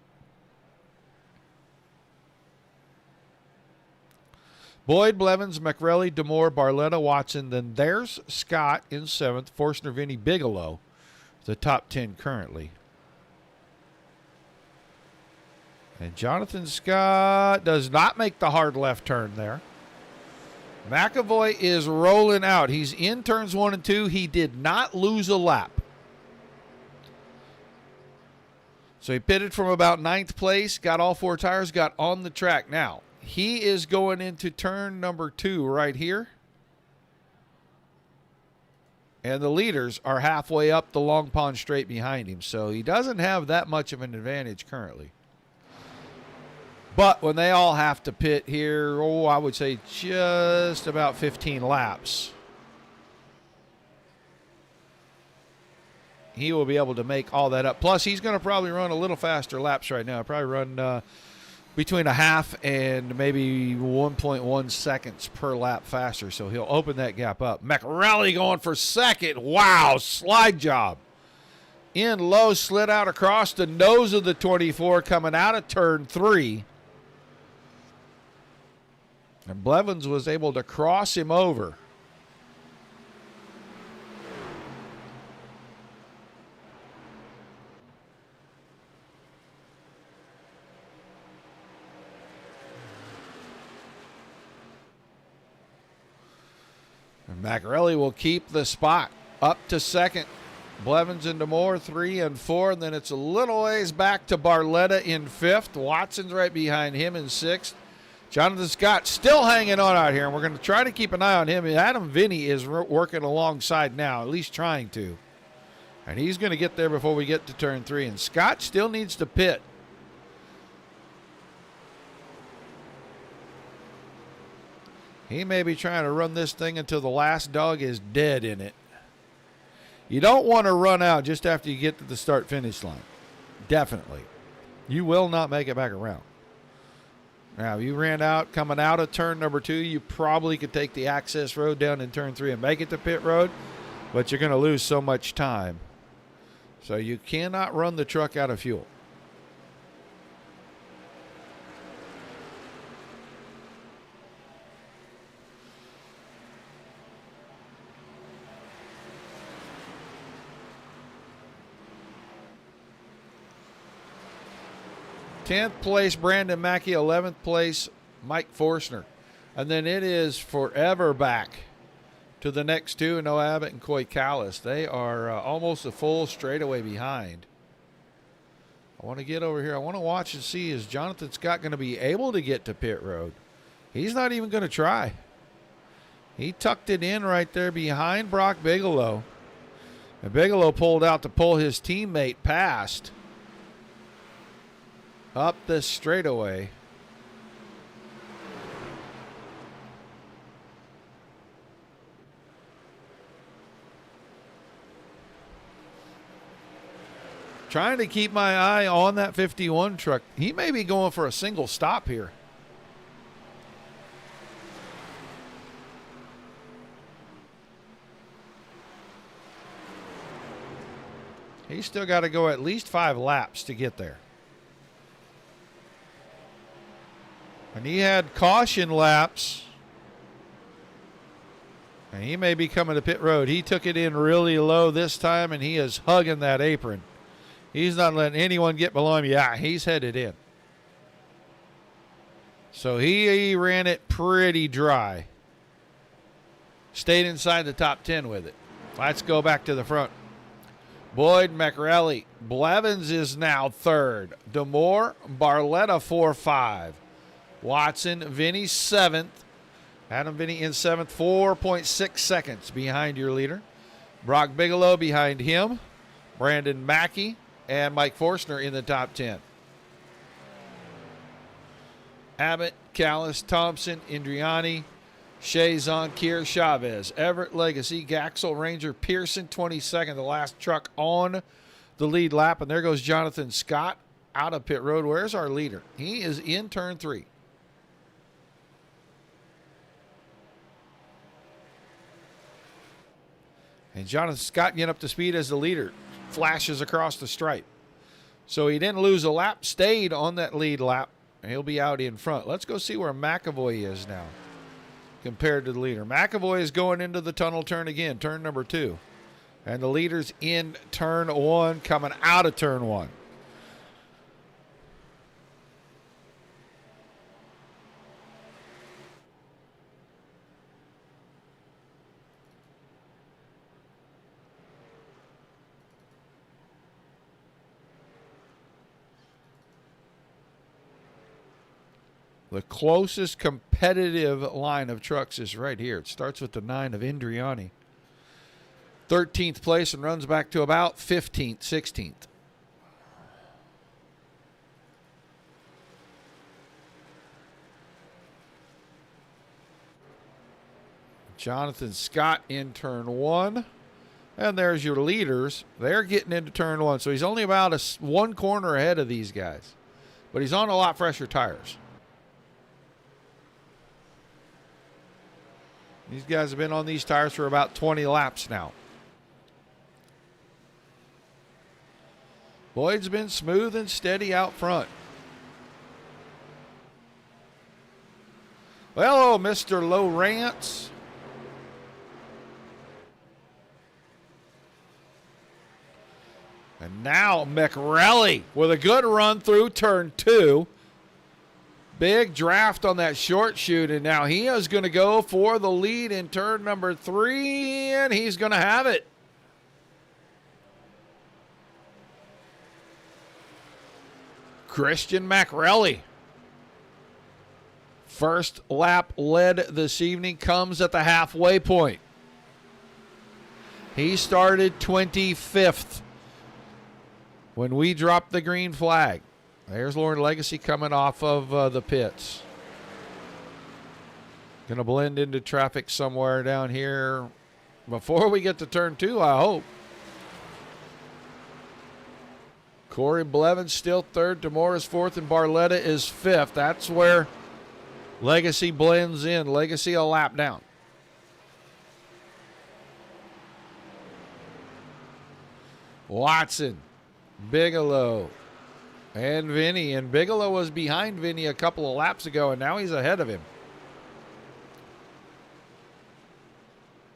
Boyd, Blevins, McRelly, DeMore, Barletta, Watson. Then there's Scott in 7th. Forstner, Vinny, Bigelow, the top 10 currently. And Jonathan Scott does not make the hard left turn there. McAvoy is rolling out. He's in turns 1 and 2. He did not lose a lap. So he pitted from about 9th place, got all 4 tires, got on the track. Now, he is going into turn number 2 right here. And the leaders are halfway up the Long Pond Straight behind him. So he doesn't have that much of an advantage currently. But when they all have to pit here, I would say just about 15 laps, he will be able to make all that up. Plus, he's going to probably run a little faster laps right now. Probably run between a half and maybe 1.1 seconds per lap faster. So he'll open that gap up. McRelly going for 2nd. Wow, slide job. In low, slid out across the nose of the 24 coming out of turn 3. And Blevins was able to cross him over. And McRelly will keep the spot up to 2nd. Blevins and DeMore 3 and 4. And then it's a little ways back to Barletta in 5th. Watson's right behind him in 6th. Jonathan Scott still hanging on out here, and we're going to try to keep an eye on him. Adam Vinny is working alongside now, at least trying to. And he's going to get there before we get to turn 3. And Scott still needs to pit. He may be trying to run this thing until the last dog is dead in it. You don't want to run out just after you get to the start-finish line. Definitely. You will not make it back around. Now, you ran out coming out of turn number 2. You probably could take the access road down in turn 3 and make it to pit road, but you're going to lose so much time. So you cannot run the truck out of fuel. Tenth place, Brandon Mackey. 11th place, Mike Forstner. And then it is forever back to the next two, Noah Abbott and Coy Callis. They are almost a full straightaway behind. I want to get over here. I want to watch and see, is Jonathan Scott going to be able to get to pit road? He's not even going to try. He tucked it in right there behind Brock Bigelow. And Bigelow pulled out to pull his teammate past up this straightaway. Trying to keep my eye on that 51 truck. He may be going for a single stop here. He's still got to go at least 5 laps to get there. And he had caution laps. And he may be coming to pit road. He took it in really low this time, and he is hugging that apron. He's not letting anyone get below him. Yeah, he's headed in. So he ran it pretty dry. Stayed inside the top 10 with it. Let's go back to the front. Boyd, McRelly. Blevins is now third. DeMore, Barletta 4-5. Watson, Vinny 7th. Adam Vinny in 7th, 4.6 seconds behind your leader. Brock Bigelow behind him. Brandon Mackey and Mike Forstner in the top 10. Abbott, Callis, Thompson, Indriani, Chazon, Kier, Chavez, Everett, Legacy, Gaxel, Ranger, Pearson, 22nd, the last truck on the lead lap. And there goes Jonathan Scott out of pit road. Where's our leader? He is in turn 3. And Jonathan Scott getting up to speed as the leader. Flashes across the stripe. So he didn't lose a lap, stayed on that lead lap, and he'll be out in front. Let's go see where McAvoy is now compared to the leader. McAvoy is going into the tunnel turn again, turn number 2. And the leader's in turn 1, coming out of turn 1. The closest competitive line of trucks is right here. It starts with the 9 of Indriani. 13th place and runs back to about 15th, 16th. Jonathan Scott in turn 1. And there's your leaders. They're getting into turn 1. So he's only about one corner ahead of these guys. But he's on a lot fresher tires. These guys have been on these tires for about 20 laps now. Boyd's been smooth and steady out front. Well, Mr. Lowrance. And now McRelly with a good run through turn 2. Big draft on that short chute, and now he is going to go for the lead in turn number 3, and he's going to have it. Christian McRelly. First lap led this evening comes at the halfway point. He started 25th when we dropped the green flag. There's Lauren Legacy coming off of the pits. Going to blend into traffic somewhere down here before we get to turn 2, I hope. Corey Blevins still third. Demore fourth, and Barletta is fifth. That's where Legacy blends in. Legacy a lap down. Watson, Bigelow, and Vinny. And Bigelow was behind Vinny a couple of laps ago, and now he's ahead of him.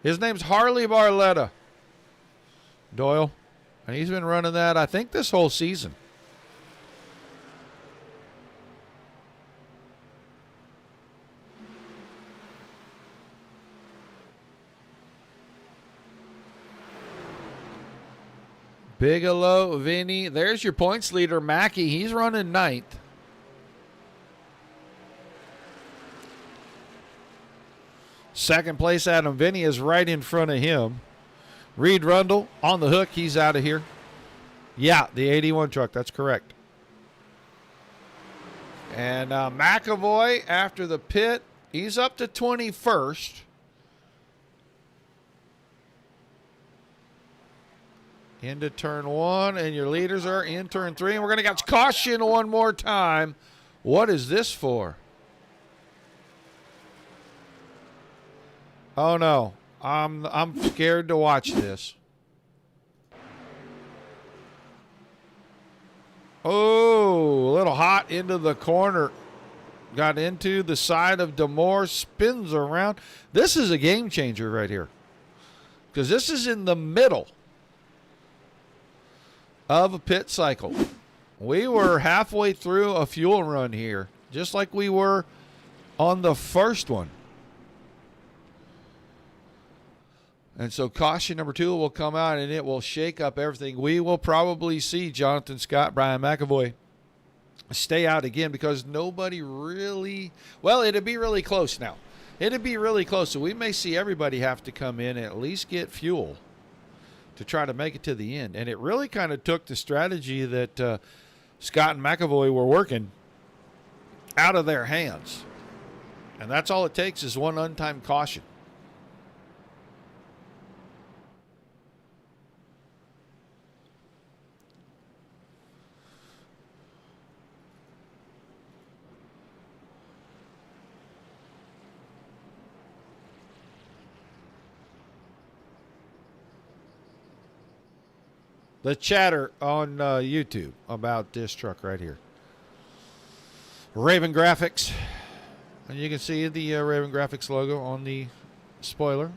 His name's Harley Barletta, Doyle. And he's been running that, I think, this whole season. Bigelow, Vinny. There's your points leader, Mackey. He's running ninth. Second place, Adam Vinny is right in front of him. Reed Rundle on the hook. He's out of here. Yeah, the 81 truck. That's correct. And McAvoy, after the pit, he's up to 21st. Into turn 1, and your leaders are in turn 3. And we're going to get caution one more time. What is this for? Oh, no. I'm scared to watch this. Oh, a little hot into the corner. Got into the side of Demore, spins around. This is a game changer right here, because this is in the middle of a pit cycle. We were halfway through a fuel run here, just like we were on the first one. And so caution number 2 will come out, and it will shake up everything. We will probably see Jonathan Scott, Brian McAvoy stay out again, because nobody really, well, it'd be really close now. It'd be really close. So we may see everybody have to come in and at least get fuel to try to make it to the end. And it really kind of took the strategy that Scott and McAvoy were working out of their hands. And that's all it takes is one untimed caution. The chatter on YouTube about this truck right here. Raven Graphics. And you can see the Raven Graphics logo on the spoiler,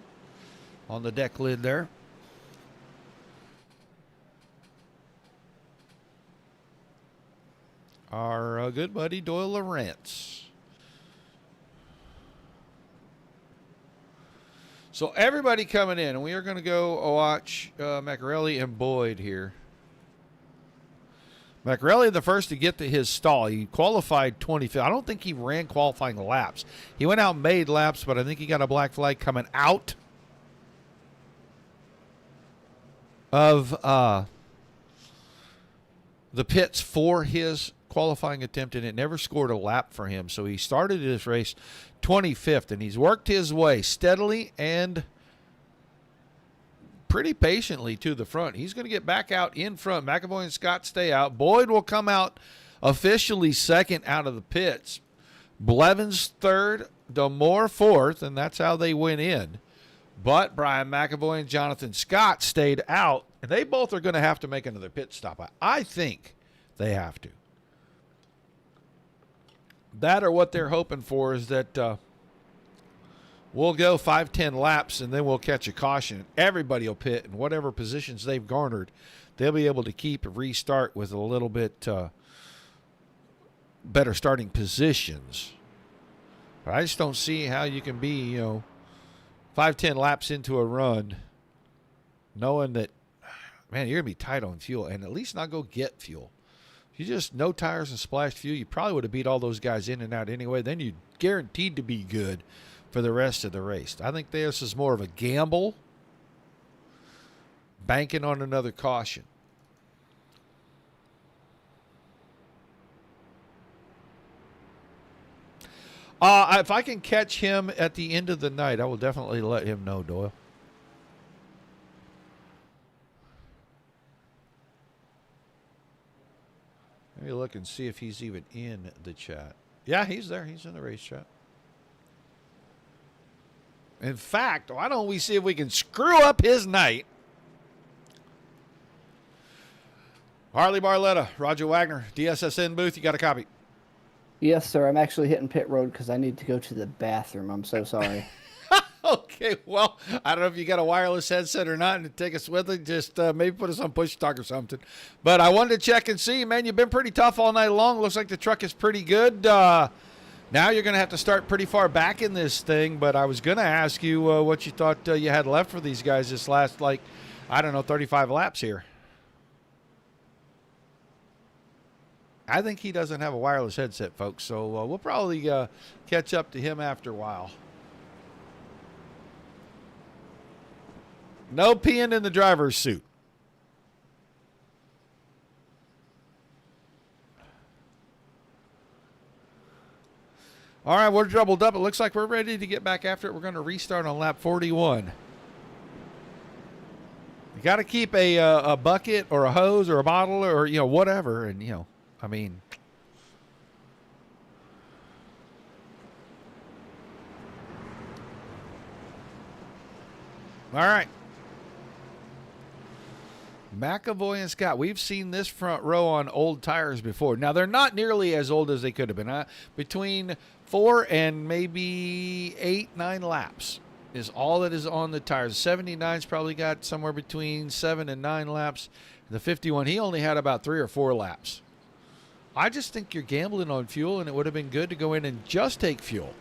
on the deck lid there. Our good buddy Doyle Lawrence. So everybody coming in, and we are going to go watch Macarelli and Boyd here. Macarelli, the first to get to his stall. He qualified 25th. I don't think he ran qualifying laps. He went out and made laps, but I think he got a black flag coming out of the pits for his qualifying attempt, and it never scored a lap for him. So he started his race 25th, and he's worked his way steadily and pretty patiently to the front. He's going to get back out in front. McAvoy and Scott stay out. Boyd will come out officially second out of the pits. Blevins third, Demore fourth, and that's how they went in. But Brian McAvoy and Jonathan Scott stayed out, and they both are going to have to make another pit stop. I think they have to. That or what they're hoping for is that we'll go 5-10 laps and then we'll catch a caution. Everybody will pit, and whatever positions they've garnered, they'll be able to keep and restart with a little bit better starting positions. But I just don't see how you can be, 5-10 laps into a run knowing that, man, you're going to be tight on fuel, and at least not go get fuel. If you just no tires and splashed fuel, you probably would have beat all those guys in and out anyway. Then you're guaranteed to be good for the rest of the race. I think this is more of a gamble, banking on another caution. If I can catch him at the end of the night, I will definitely let him know, Doyle. Let me look and see if he's even in the chat. Yeah, he's there. He's in the race chat. In fact, why don't we see if we can screw up his night? Harley Barletta, Roger Wagner, DSSN booth, you got a copy? Yes, sir. I'm actually hitting pit road because I need to go to the bathroom. I'm so sorry. Okay, well, I don't know if you got a wireless headset or not, and take us with it. Just maybe put us on push talk or something. But I wanted to check and see, man. You've been pretty tough all night long. Looks like the truck is pretty good. Now you're going to have to start pretty far back in this thing. But I was going to ask you what you thought you had left for these guys this last, 35 laps here. I think he doesn't have a wireless headset, folks, so we'll probably catch up to him after a while. No peeing in the driver's suit. All right, we're doubled up. It looks like we're ready to get back after it. We're going to restart on lap 41. You got to keep a bucket or a hose or a bottle or, whatever, and, I mean, all right. McAvoy and Scott, we've seen this front row on old tires before. Now, they're not nearly as old as they could have been. Between 4 and maybe 8, 9 laps is all that is on the tires. 79's probably got somewhere between 7 and 9 laps. The 51, he only had about 3 or 4 laps. I just think you're gambling on fuel, and it would have been good to go in and just take fuel.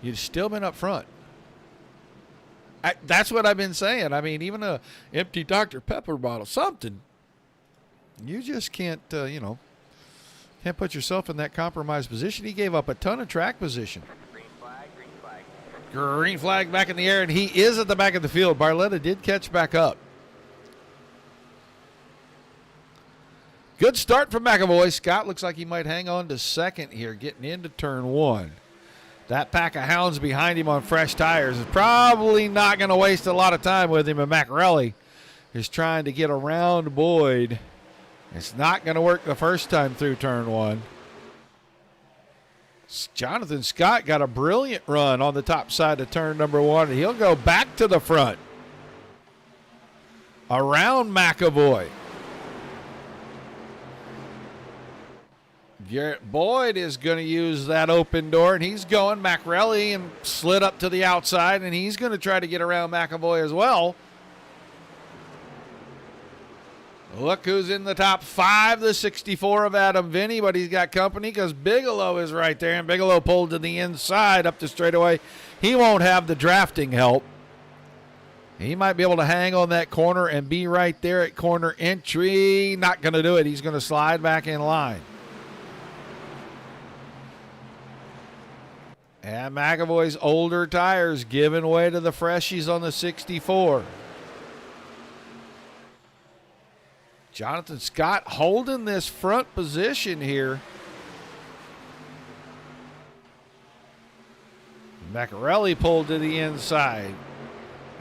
You'd still been up front. That's what I've been saying. I mean, even a empty Dr. Pepper bottle, something. You just can't, can't put yourself in that compromised position. He gave up a ton of track position. Green flag, green flag. Green flag back in the air, and he is at the back of the field. Barletta did catch back up. Good start from McAvoy. Scott looks like he might hang on to second here, getting into turn 1. That pack of hounds behind him on fresh tires is probably not going to waste a lot of time with him. And Macarelli is trying to get around Boyd. It's not going to work the first time through turn 1. Jonathan Scott got a brilliant run on the top side of turn number 1. And he'll go back to the front. Around McAvoy. Garrett Boyd is going to use that open door, and he's going. Macarelli and slid up to the outside, and he's going to try to get around McAvoy as well. Look who's in the top 5, the 64 of Adam Vinny, but he's got company because Bigelow is right there, and Bigelow pulled to the inside up the straightaway. He won't have the drafting help. He might be able to hang on that corner and be right there at corner entry. Not going to do it. He's going to slide back in line. And McAvoy's older tires giving way to the freshies on the 64. Jonathan Scott holding this front position here. Macarelli pulled to the inside.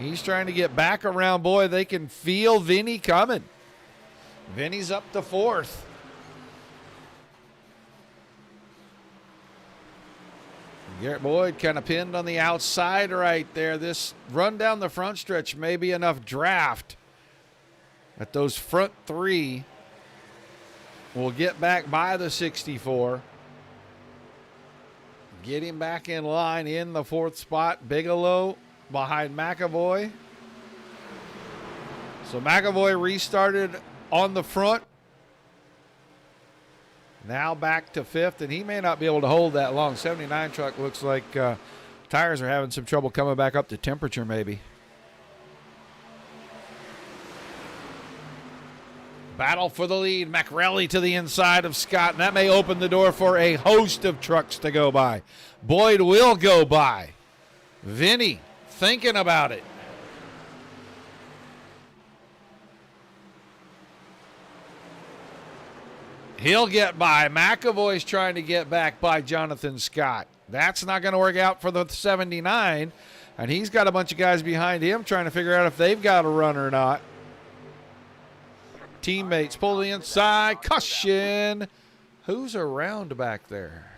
He's trying to get back around. Boy, they can feel Vinny coming. Vinny's up to 4th. Garrett Boyd kind of pinned on the outside right there. This run down the front stretch may be enough draft that those front 3 will get back by the 64. Get him back in line in the 4th spot. Bigelow behind McAvoy. So McAvoy restarted on the front. Now back to 5th, and he may not be able to hold that long. 79 truck looks like tires are having some trouble coming back up to temperature maybe. Battle for the lead. Macarelli to the inside of Scott, and that may open the door for a host of trucks to go by. Boyd will go by. Vinny thinking about it. He'll get by. McAvoy's trying to get back by Jonathan Scott. That's not going to work out for the 79, and he's got a bunch of guys behind him trying to figure out if they've got a run or not. Teammates pull the inside. Caution. Who's around back there?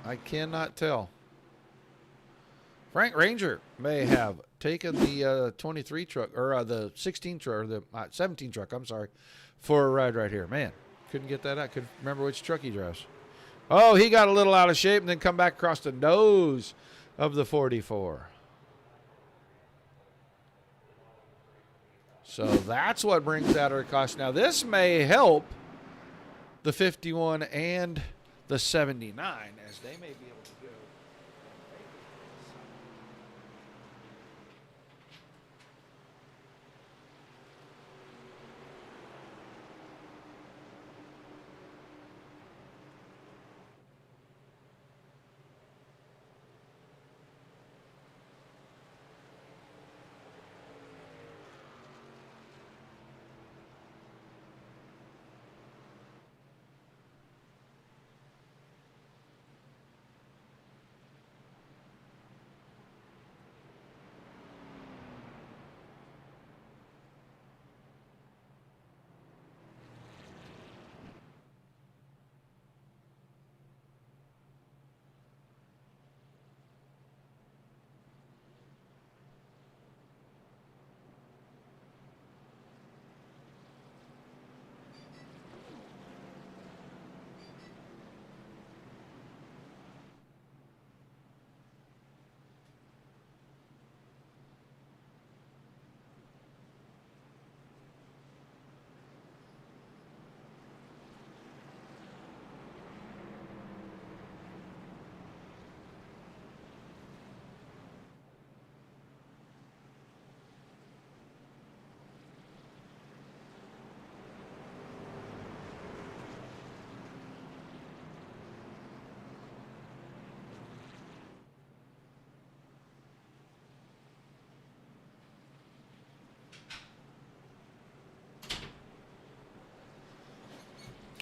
I cannot tell. Frank Ranger may have taken the 23 truck, or the 16 truck, or the 17 truck, I'm sorry, for a ride right here. Man, couldn't get that out. Couldn't remember which truck he drives. Oh, he got a little out of shape and then come back across the nose of the 44. So that's what brings out our cost. Now, this may help the 51 and the 79, as they may be able to go.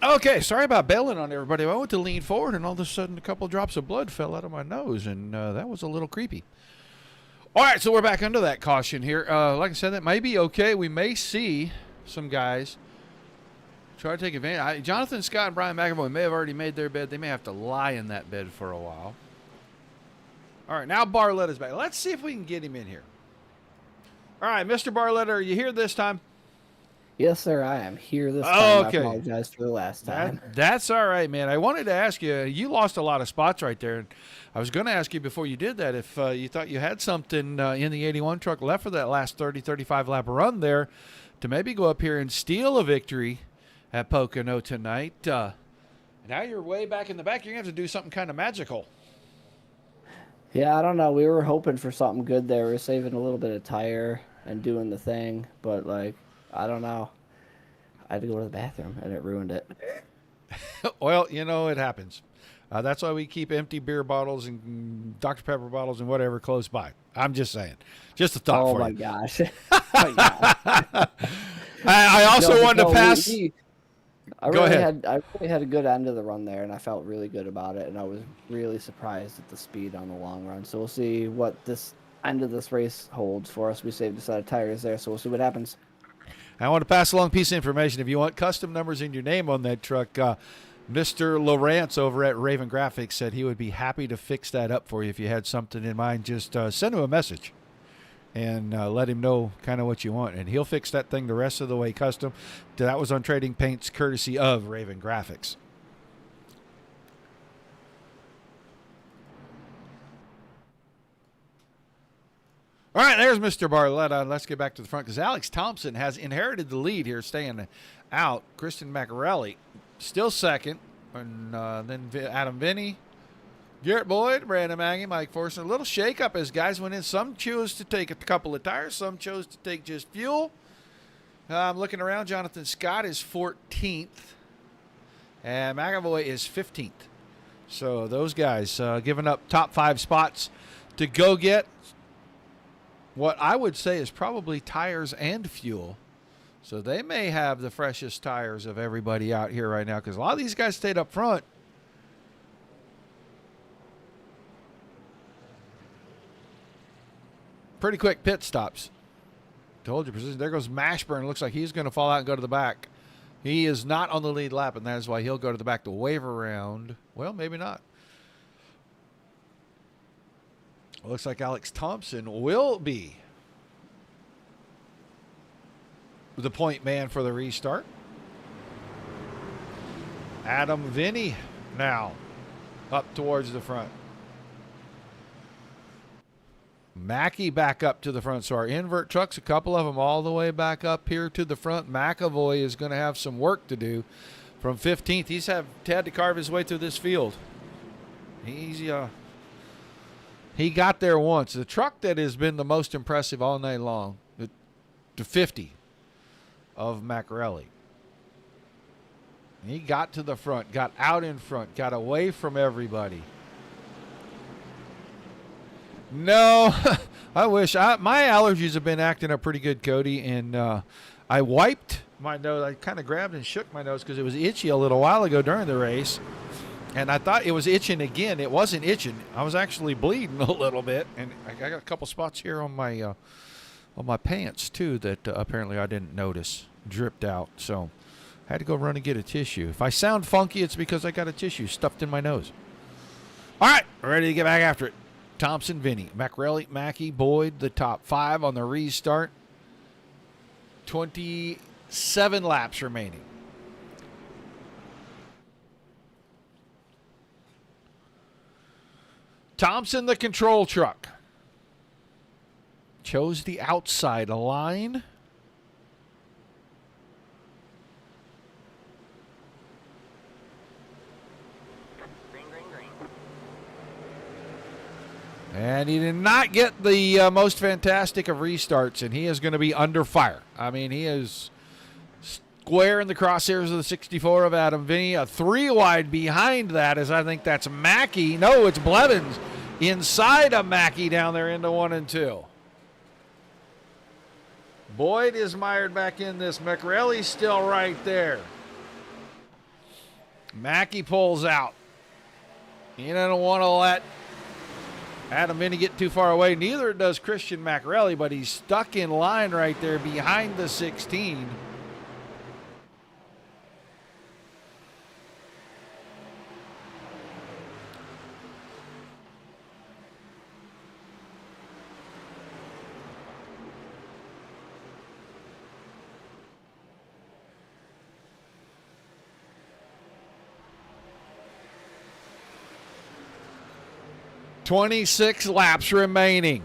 Okay, sorry about bailing on everybody. I went to lean forward, and all of a sudden a couple drops of blood fell out of my nose, and that was a little creepy. All right, so we're back under that caution here. Like I said, that may be okay. We may see some guys try to take advantage. Jonathan Scott and Brian McAvoy may have already made their bed. They may have to lie in that bed for a while. All right, now Barlett is back. Let's see if we can get him in here. All right, Mr. Barlett, are you here this time? Yes, sir, I am here this time. Okay. I apologize for the last time. That's all right, man. I wanted to ask you, you lost a lot of spots right there. And I was going to ask you before you did that if you thought you had something in the 81 truck left for that last 30, 35 lap run there to maybe go up here and steal a victory at Pocono tonight. Now you're way back in the back. You're going to have to do something kind of magical. Yeah, I don't know. We were hoping for something good there. We were saving a little bit of tire and doing the thing, but, like, I don't know. I had to go to the bathroom, and it ruined it. Well, you know, it happens. That's why we keep empty beer bottles and Dr. Pepper bottles and whatever close by. I'm just saying. Just a thought for you. Gosh. Oh, my gosh. I also wanted to pass. I really had a good end of the run there, and I felt really good about it, and I was really surprised at the speed on the long run. So we'll see what this end of this race holds for us. We saved a set of tires there, so we'll see what happens. I want to pass along a piece of information. If you want custom numbers in your name on that truck, Mr. Lawrence over at Raven Graphics said he would be happy to fix that up for you if you had something in mind. Just send him a message and let him know kind of what you want, and he'll fix that thing the rest of the way custom. That was on Trading Paints, courtesy of Raven Graphics. All right, there's Mr. Barletta. Let's get back to the front because Alex Thompson has inherited the lead here, staying out. Kristen Macarelli still second. And then Adam Vinny, Garrett Boyd, Brandon Maggie, Mike Forster. A little shake-up as guys went in. Some chose to take a couple of tires. Some chose to take just fuel. I'm looking around. Jonathan Scott is 14th. And McAvoy is 15th. So those guys giving up top 5 spots to go get what I would say is probably tires and fuel So they may have the freshest tires of everybody out here right now because a lot of these guys stayed up front. Pretty quick pit stops. Told you, precision. There goes Mashburn. Looks like he's going to fall out and go to the back. He is not on the lead lap, and that is why he'll go to the back to wave around. Well, maybe not. Looks like Alex Thompson will be the point man for the restart. Adam Vinny now up towards the front. Mackey back up to the front. So our invert trucks, a couple of them all the way back up here to the front. McAvoy is going to have some work to do from 15th. He's had to carve his way through this field. He got there once. The truck that has been the most impressive all night long, the 50 of Macrelli. He got to the front, got out in front, got away from everybody. No, I wish. My allergies have been acting up pretty good, Cody, and I wiped my nose. I kind of grabbed and shook my nose because it was itchy a little while ago during the race, and I thought it was itching again. It wasn't itching. I was actually bleeding a little bit, and I got a couple spots here on my pants too that apparently I didn't notice dripped out. So I had to go run and get a tissue. If I sound funky, it's because I got a tissue stuffed in my nose. All right, ready to get back after it. Thompson, Vinny, Macrelli, Mackey, Boyd, the top 5 on the restart. 27 laps remaining. Thompson, the control truck, chose the outside line. And he did not get the most fantastic of restarts, and he is going to be under fire. I mean, he is square in the crosshairs of the 64 of Adam Vinny. A 3 wide behind that is, I think that's Mackey. No, it's Blevins inside of Mackey down there into 1 and 2. Boyd is mired back in this. McRelly's still right there. Mackey pulls out. He doesn't want to let Adam Vinny get too far away. Neither does Christian Macrelli, but he's stuck in line right there behind the 16. "26 laps remaining,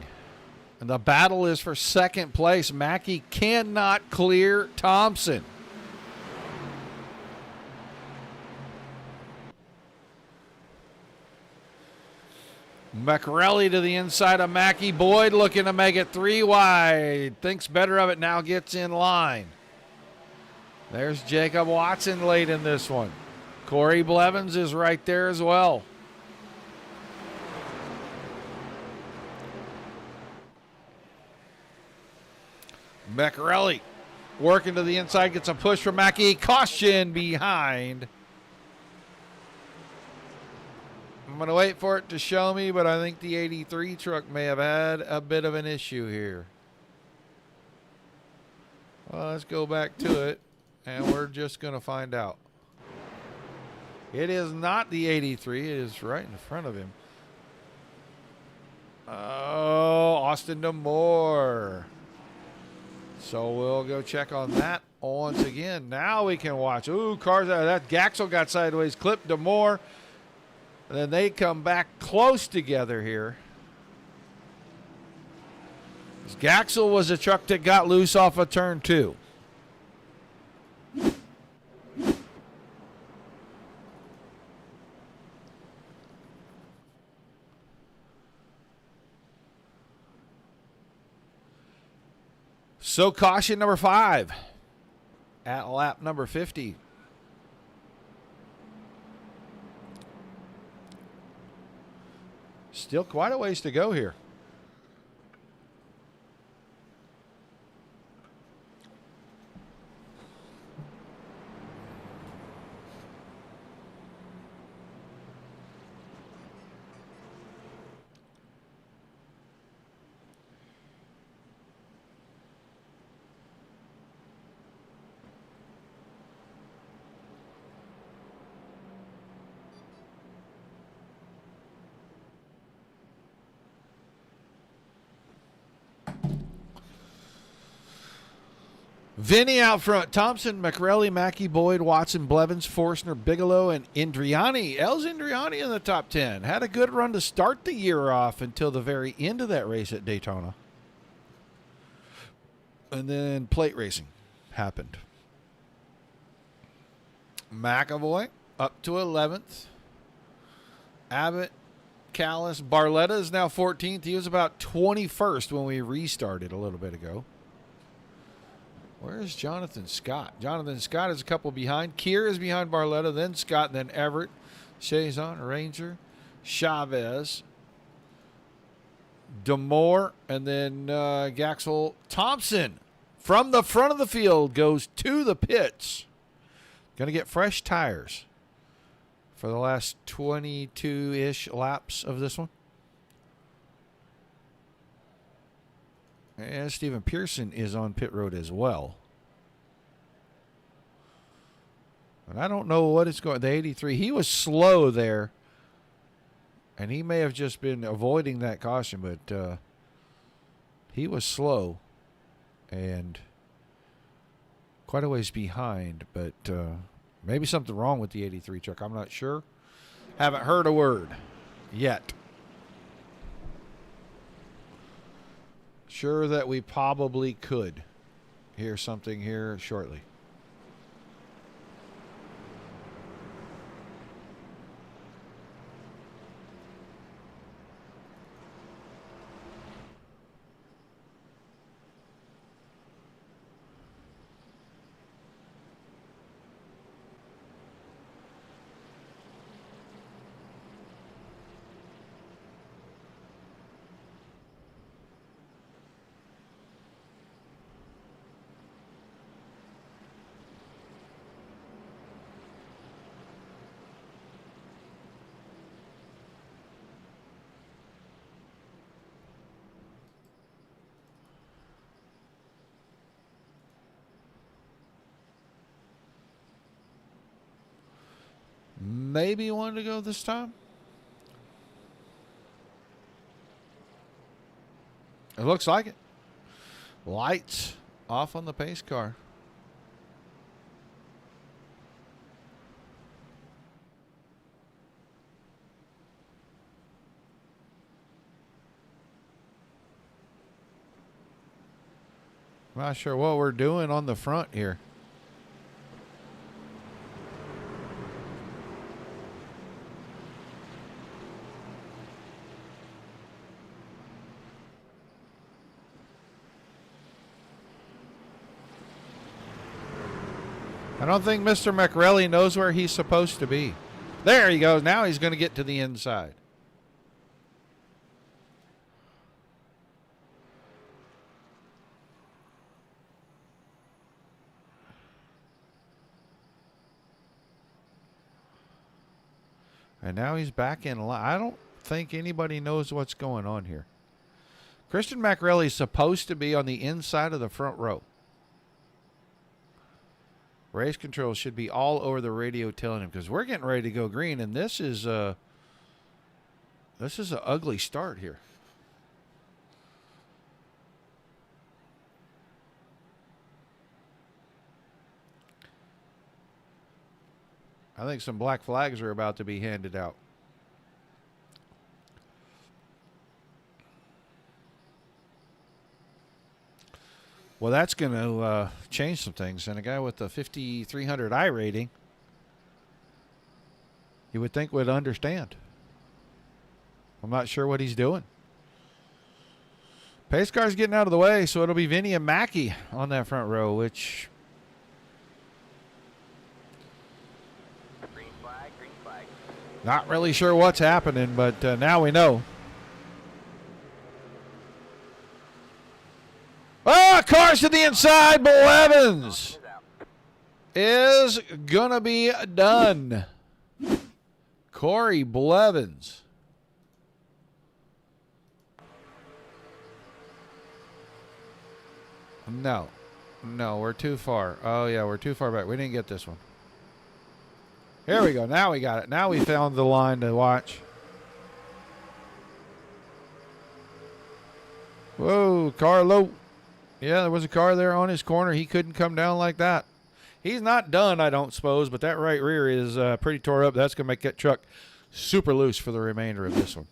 and the battle is for second place. Mackey cannot clear Thompson. McRelly to the inside of Mackey. Boyd looking to make it 3 wide. Thinks better of it, now gets in line. There's Jacob Watson late in this one. Corey Blevins is right there as well. McRelli working to the inside, gets a push from Mackey. Caution behind. I'm going to wait for it to show me, but I think the 83 truck may have had a bit of an issue here. Well, let's go back to it, and we're just going to find out. It is not the 83. It is right in front of him. Oh, Austin DeMoore. So we'll go check on that once again. Now we can watch. Ooh, cars out of that. Gaxel got sideways, clipped DeMoore. And then they come back close together here. Gaxel was a truck that got loose off of turn 2. So caution number 5 at lap number 50. Still quite a ways to go here. Vinny out front. Thompson, McRelly, Mackey, Boyd, Watson, Blevins, Forstner, Bigelow, and Indriani. Els Indriani in the top 10. Had a good run to start the year off until the very end of that race at Daytona. And then plate racing happened. McAvoy up to 11th. Abbott, Callis, Barletta is now 14th. He was about 21st when we restarted a little bit ago. Where's Jonathan Scott? Jonathan Scott is a couple behind. Keir is behind Barletta, then Scott, then Everett, Chazon, Ranger, Chavez, Demore, and then Gaxel. Thompson from the front of the field goes to the pits. Going to get fresh tires for the last 22-ish laps of this one. And Stephen Pearson is on pit road as well. And I don't know what it's going. The 83, he was slow there. And he may have just been avoiding that caution, but he was slow. And quite a ways behind, but maybe something wrong with the 83 truck. I'm not sure. Haven't heard a word yet. Sure that we probably could hear something here shortly. Maybe one to go this time. It looks like it. Lights off on the pace car. I'm not sure what we're doing on the front here. I don't think Mr. McRelly knows where he's supposed to be. There he goes. Now he's going to get to the inside. And now he's back in line. I don't think anybody knows what's going on here. Christian McRelly is supposed to be on the inside of the front row. Race control should be all over the radio telling him, because we're getting ready to go green, and this is an ugly start here. I think some black flags are about to be handed out. Well, that's going to change some things. And a guy with a 5,300i rating, you would think would understand. I'm not sure what he's doing. Pace car's getting out of the way, so it'll be Vinny and Mackey on that front row, which... Green flag, green flag. Not really sure what's happening, but now we know. Oh, cars to the inside. Bo Evans is going to be done. Corey Blevins. No, we're too far. Oh, yeah, we're too far back. We didn't get this one. Here we go. Now we got it. Now we found the line to watch. Whoa, Carlo. Yeah, there was a car there on his corner. He couldn't come down like that. He's not done, I don't suppose, but that right rear is pretty tore up. That's going to make that truck super loose for the remainder of this one.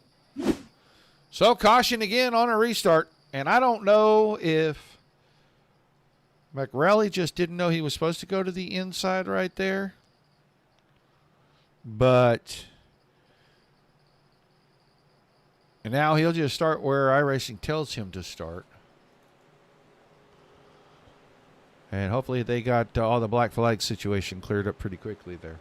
So caution again on a restart. And I don't know if McRelly just didn't know he was supposed to go to the inside right there. But and now he'll just start where iRacing tells him to start. And hopefully they got all the black flag situation cleared up pretty quickly there.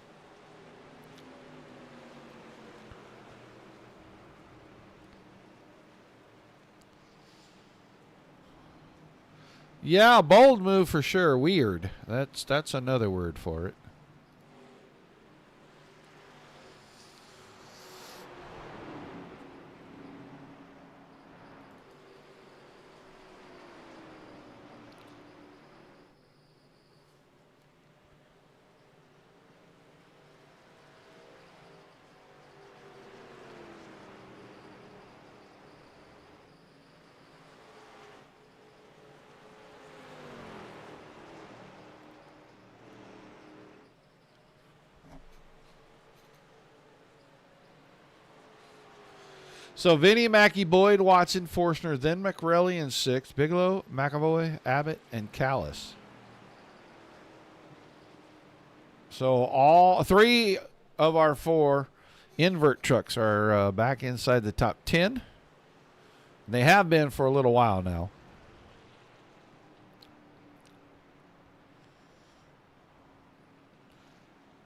Yeah, bold move for sure. Weird. That's another word for it. So Vinny, Mackey, Boyd, Watson, Forstner, then McRelly in sixth. Bigelow, McAvoy, Abbott, and Callis. So all three of our four invert trucks are back inside the top 10. They have been for a little while now.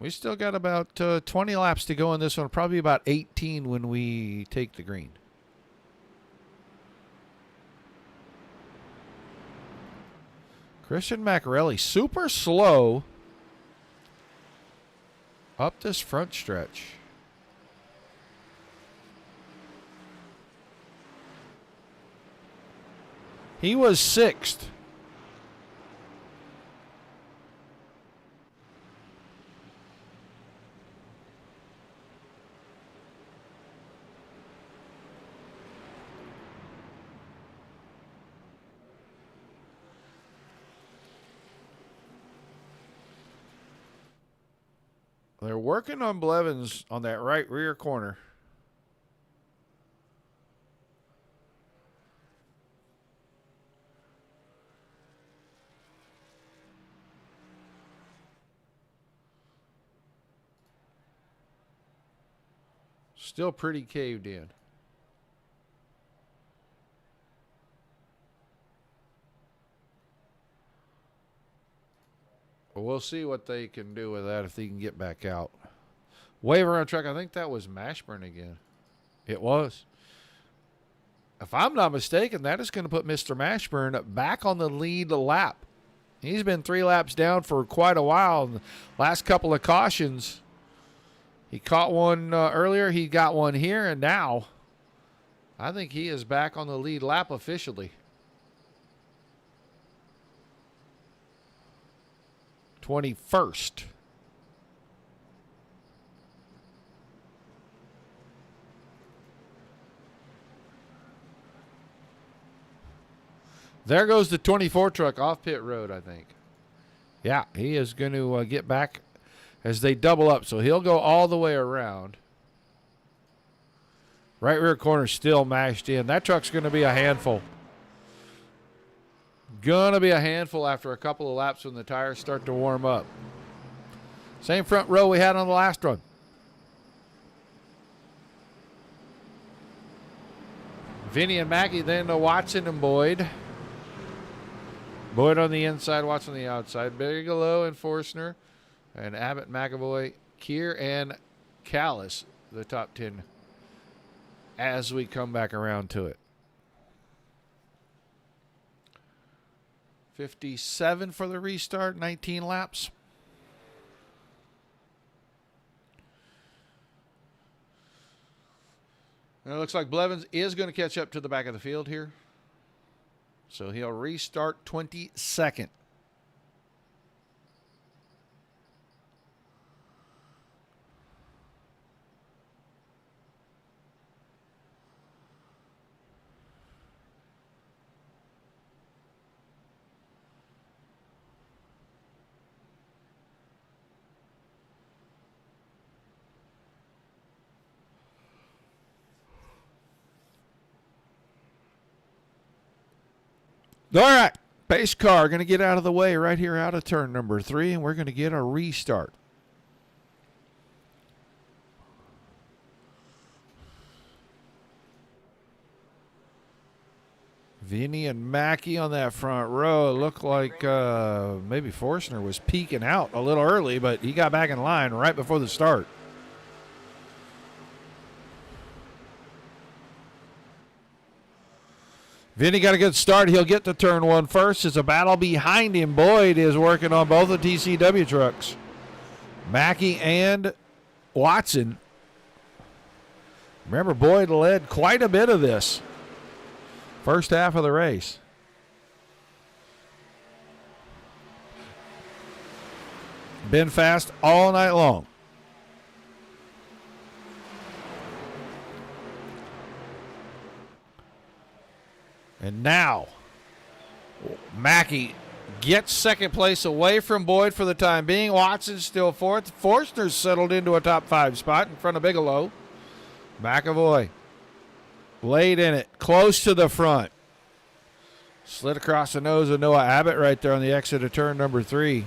We still got about 20 laps to go in this one. Probably about 18 when we take the green. Christian McRelly, super slow up this front stretch. He was sixth. They're working on Blevins on that right rear corner. Still pretty caved in. Well, we'll see what they can do with that if they can get back out. Waiver on track. I think that was Mashburn again. It was. If I'm not mistaken, that is going to put Mr. Mashburn back on the lead lap. He's been 3 laps down for quite a while. In the last couple of cautions, he caught one earlier. He got one here, and now I think he is back on the lead lap officially. 21st. There goes the 24 truck off pit road, I think. Yeah, he is going to get back as they double up, so he'll go all the way around. Right rear corner still mashed in. That truck's going to be a handful. Gonna be a handful after a couple of laps when the tires start to warm up. Same front row we had on the last run. Vinny and Mackey, then to Watson and Boyd. Boyd on the inside, Watson on the outside. Bigelow and Forstner, and Abbott, McAvoy, Keir, and Callis, the top 10 as we come back around to it. 57 for the restart, 19 laps. And it looks like Blevins is going to catch up to the back of the field here. So he'll restart 22nd. All right. Pace car going to get out of the way right here out of turn number 3, and we're going to get a restart. Vinny and Mackey on that front row. It looked like maybe Forstner was peeking out a little early, but he got back in line right before the start. Vinny got a good start. He'll get to turn 1 first. It's a battle behind him. Boyd is working on both the TCW trucks. Mackey and Watson. Remember, Boyd led quite a bit of this first half of the race. Been fast all night long. And now, Mackey gets second place away from Boyd for the time being. Watson's still fourth. Forstner's settled into a top 5 spot in front of Bigelow. McAvoy laid in it, close to the front. Slid across the nose of Noah Abbott right there on the exit of turn number 3.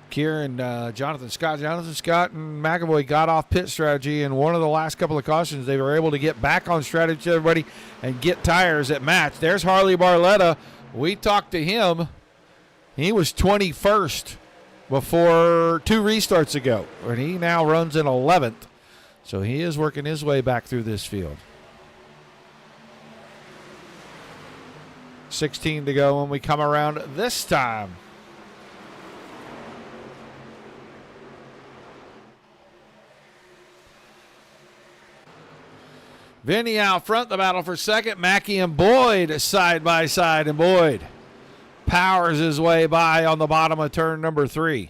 Kieran, Jonathan Scott and McAvoy got off pit strategy, and one of the last couple of cautions, they were able to get back on strategy to everybody and get tires that match. There's Harley Barletta. We talked to him. He was 21st before 2 restarts ago, and he now runs in 11th. So he is working his way back through this field. 16 to go when we come around this time. Vinny out front, the battle for second. Mackey and Boyd side by side, and Boyd powers his way by on the bottom of turn number 3.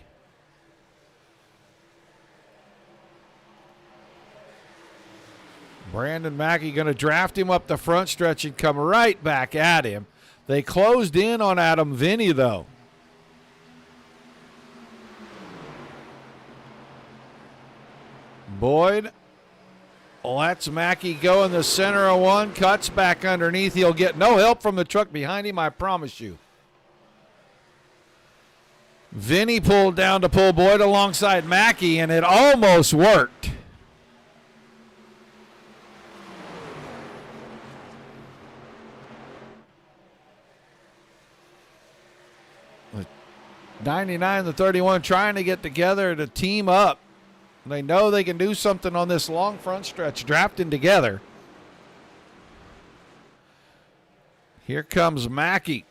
Brandon Mackey going to draft him up the front stretch and come right back at him. They closed in on Adam Vinny, though. Boyd lets Mackey go in the center of 1, cuts back underneath. He'll get no help from the truck behind him, I promise you. Vinny pulled down to pull Boyd alongside Mackey, and it almost worked. 99 to 31 trying to get together to team up. They know they can do something on this long front stretch, drafting together. Here comes Mackey.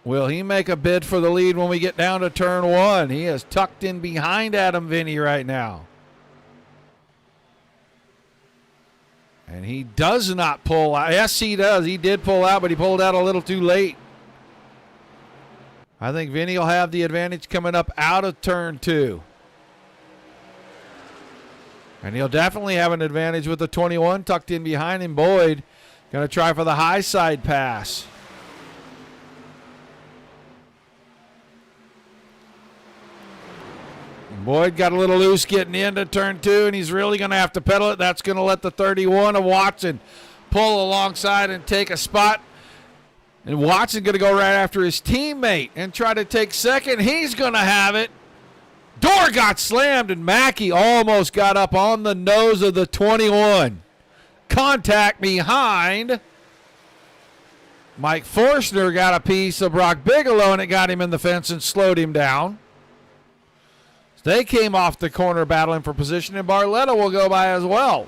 Will he make a bid for the lead when we get down to turn 1? He is tucked in behind Adam Vinny right now. And he does not pull out. Yes, he does. He did pull out, but he pulled out a little too late. I think Vinny will have the advantage coming up out of turn 2. And he'll definitely have an advantage with the 21 tucked in behind him. Boyd going to try for the high side pass. Boyd got a little loose getting into turn 2, and he's really going to have to pedal it. That's going to let the 31 of Watson pull alongside and take a spot. And Watson going to go right after his teammate and try to take second. He's going to have it. Door got slammed, and Mackey almost got up on the nose of the 21. Contact behind. Mike Forstner got a piece of Brock Bigelow, and it got him in the fence and slowed him down. They came off the corner battling for position, and Barletta will go by as well.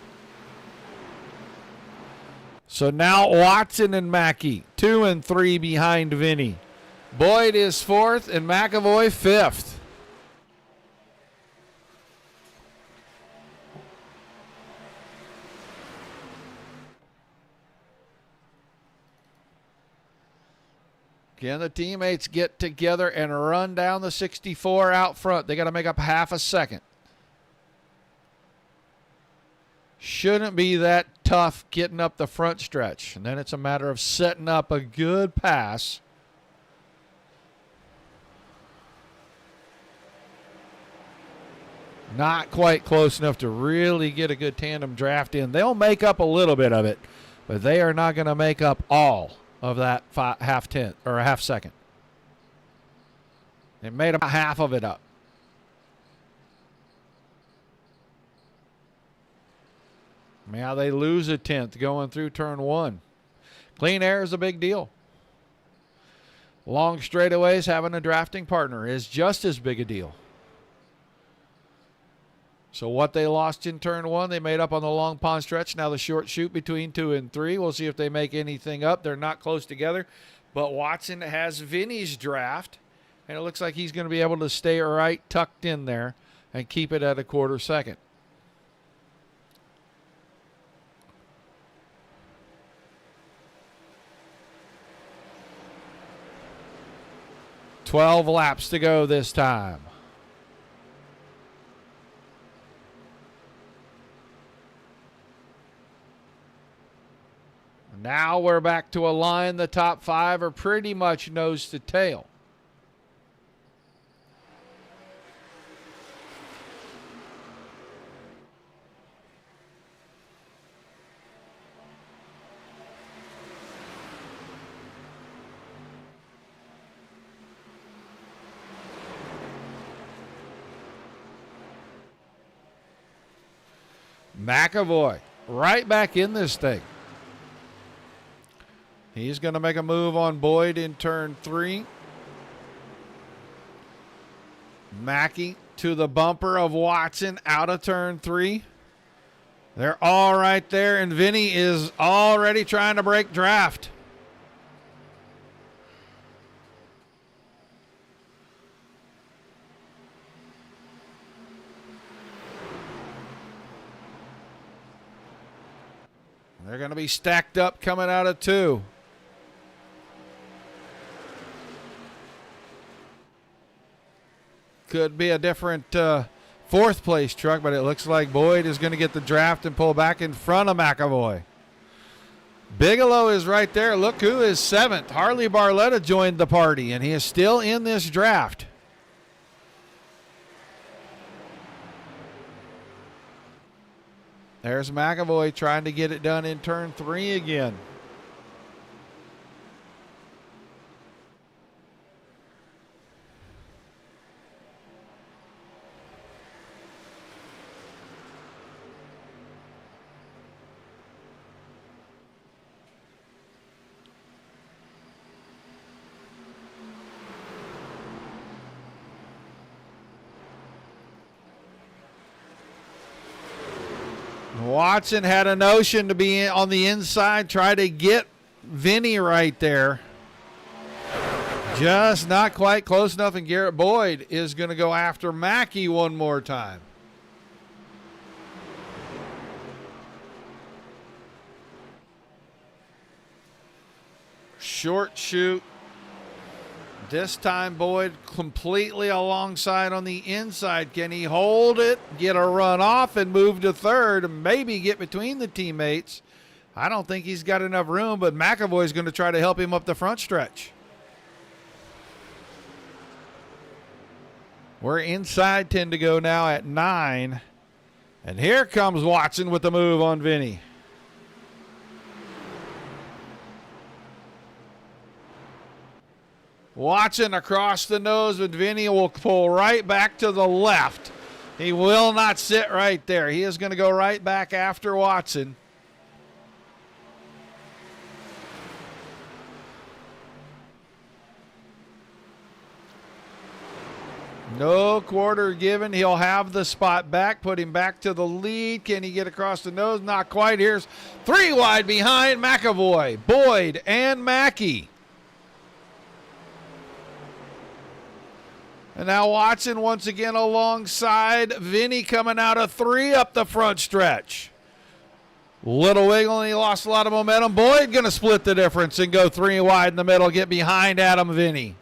So now Watson and Mackey, 2 and 3 behind Vinny. Boyd is 4th and McAvoy 5th. Can the teammates get together and run down the 64 out front? They got to make up half a second. Shouldn't be that tough getting up the front stretch. And then it's a matter of setting up a good pass. Not quite close enough to really get a good tandem draft in. They'll make up a little bit of it, but they are not going to make up all of that half-tenth or a half second. It made about half of it up. Now they lose a tenth going through turn one. Clean air is a big deal. Long straightaways, having a drafting partner is just as big a deal. So what they lost in turn one, they made up on the long pond stretch. Now the short shoot between 2 and 3. We'll see if they make anything up. They're not close together. But Watson has Vinny's draft, and it looks like he's going to be able to stay right tucked in there and keep it at a quarter second. "12 laps to go this time. Now we're back to a line. The top 5 are pretty much nose to tail. McAvoy right back in this thing. He's going to make a move on Boyd in turn 3. Mackey to the bumper of Watson out of turn 3. They're all right there, and Vinny is already trying to break draft. They're going to be stacked up coming out of 2. Could be a different fourth place truck, but it looks like Boyd is going to get the draft and pull back in front of McAvoy. Bigelow is right there. Look who is 7th. Harley Barletta joined the party, and he is still in this draft. There's McAvoy trying to get it done in turn 3 again. Watson had a notion to be on the inside, try to get Vinny right there. Just not quite close enough, and Garrett Boyd is going to go after Mackey one more time. Short shoot. This time Boyd completely alongside on the inside. Can he hold it, get a run off, and move to third, and maybe get between the teammates? I don't think he's got enough room, but McAvoy's going to try to help him up the front stretch. We're inside 10 to go now at 9. And here comes Watson with the move on Vinny. Watson across the nose, but Vinny will pull right back to the left. He will not sit right there. He is going to go right back after Watson. No quarter given. He'll have the spot back, put him back to the lead. Can he get across the nose? Not quite. Here's 3 wide behind McAvoy, Boyd, and Mackey. And now Watson once again alongside Vinny coming out of 3 up the front stretch. Little wiggle, and he lost a lot of momentum. Boyd going to split the difference and go 3 wide in the middle, get behind Adam Vinny.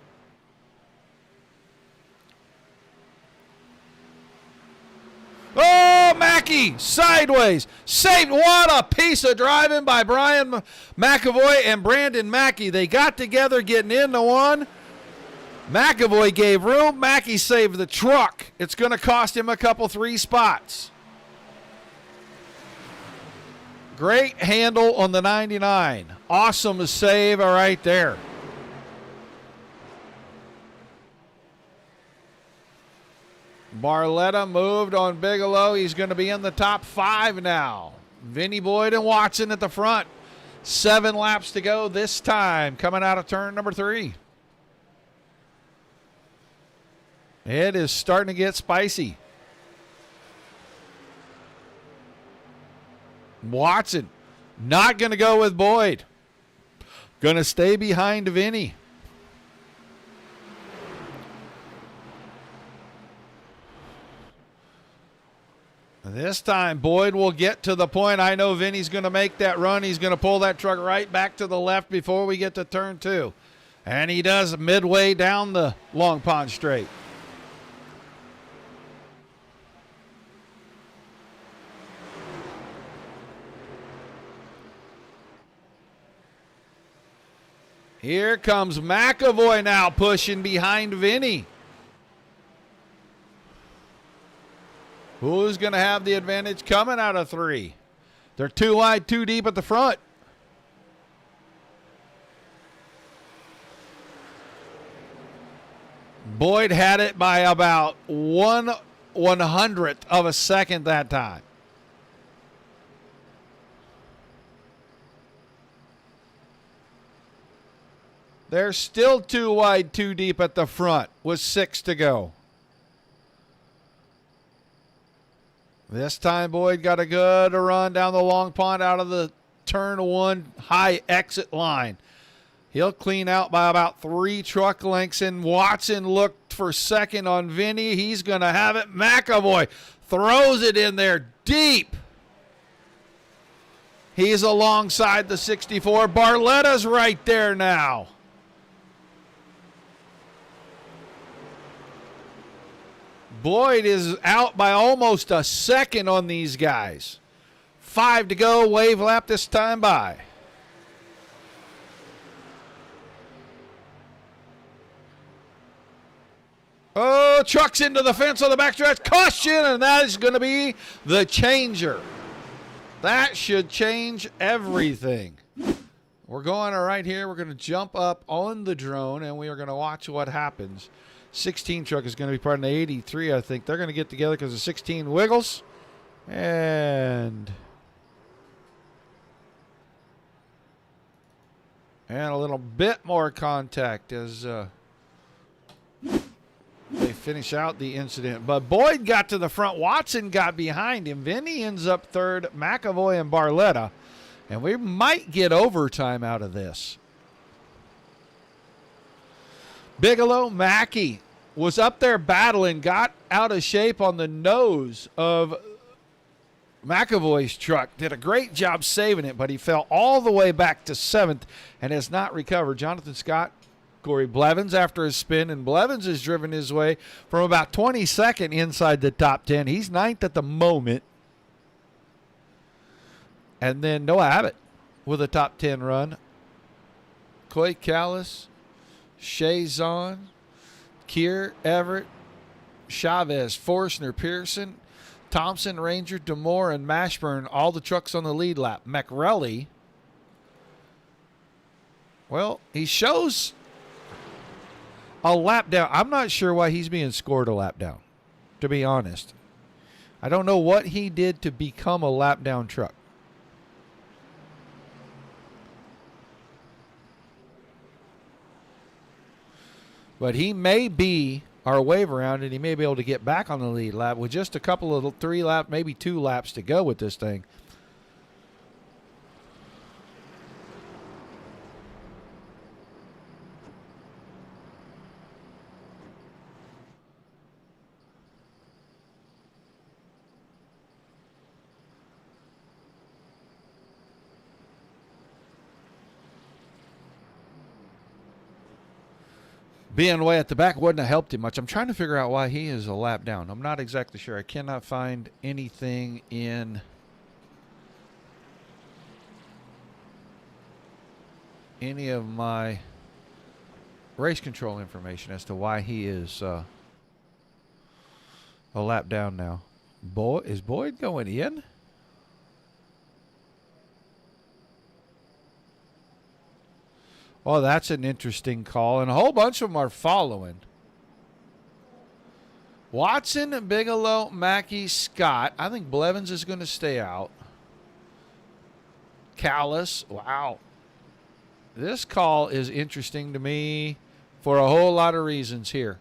Oh, Mackey, sideways. Saved. What a piece of driving by Brian McAvoy and Brandon Mackey. They got together getting into one. McAvoy gave room. Mackey saved the truck. It's going to cost him a couple 3 spots. Great handle on the 99. Awesome save right there. Barletta moved on Bigelow. He's going to be in the top 5 now. Vinny Boyd and Watson at the front. 7 laps to go this time, coming out of turn number 3. It is starting to get spicy. Watson not going to go with Boyd. Going to stay behind Vinny. This time, Boyd will get to the point. I know Vinny's going to make that run. He's going to pull that truck right back to the left before we get to turn 2. And he does midway down the Long Pond Straight. Here comes McAvoy now pushing behind Vinny. Who's going to have the advantage coming out of 3? They're too wide, too deep at the front. Boyd had it by about 1/100th of a second that time. They're still too wide, too deep at the front with 6 to go. This time, Boyd got a good run down the long pond out of the turn 1 high exit line. He'll clean out by about 3 truck lengths, and Watson looked for second on Vinny. He's going to have it. McAvoy throws it in there deep. He's alongside the 64. Barletta's right there now. Boyd is out by almost a second on these guys. 5 to go. Wave lap this time by. Oh, trucks into the fence on the backstretch. Caution, and that is going to be the changer. That should change everything. We're going right here. We're going to jump up on the drone, and we are going to watch what happens. 16 truck is going to be part of the 83, I think. They're going to get together because the 16 wiggles. And a little bit more contact as they finish out the incident. But Boyd got to the front. Watson got behind him. Vinny ends up third. McAvoy and Barletta. And we might get overtime out of this. Bigelow, Mackey was up there battling, got out of shape on the nose of McAvoy's truck. Did a great job saving it, but he fell all the way back to 7th and has not recovered. Jonathan Scott, Corey Blevins after his spin, and Blevins has driven his way from about 22nd inside the top 10. He's 9th at the moment. And then Noah Abbott with a top 10 run. Clay Callis, Shea Zahn, Kier, Everett, Chavez, Forstner, Pearson, Thompson, Ranger, DeMore, and Mashburn, all the trucks on the lead lap. McRelly, well, he shows a lap down. I'm not sure why he's being scored a lap down, to be honest. I don't know what he did to become a lap down truck. But he may be our wave around, and he may be able to get back on the lead lap with just a couple of 3 laps, maybe 2 laps to go with this thing. Being way at the back wouldn't have helped him much. I'm trying to figure out why he is a lap down. I'm not exactly sure. I cannot find anything in any of my race control information as to why he is a lap down now. Is Boyd going in? Oh, that's an interesting call, and a whole bunch of them are following. Watson, Bigelow, Mackey, Scott. I think Blevins is going to stay out. Callis. Wow. This call is interesting to me for a whole lot of reasons here,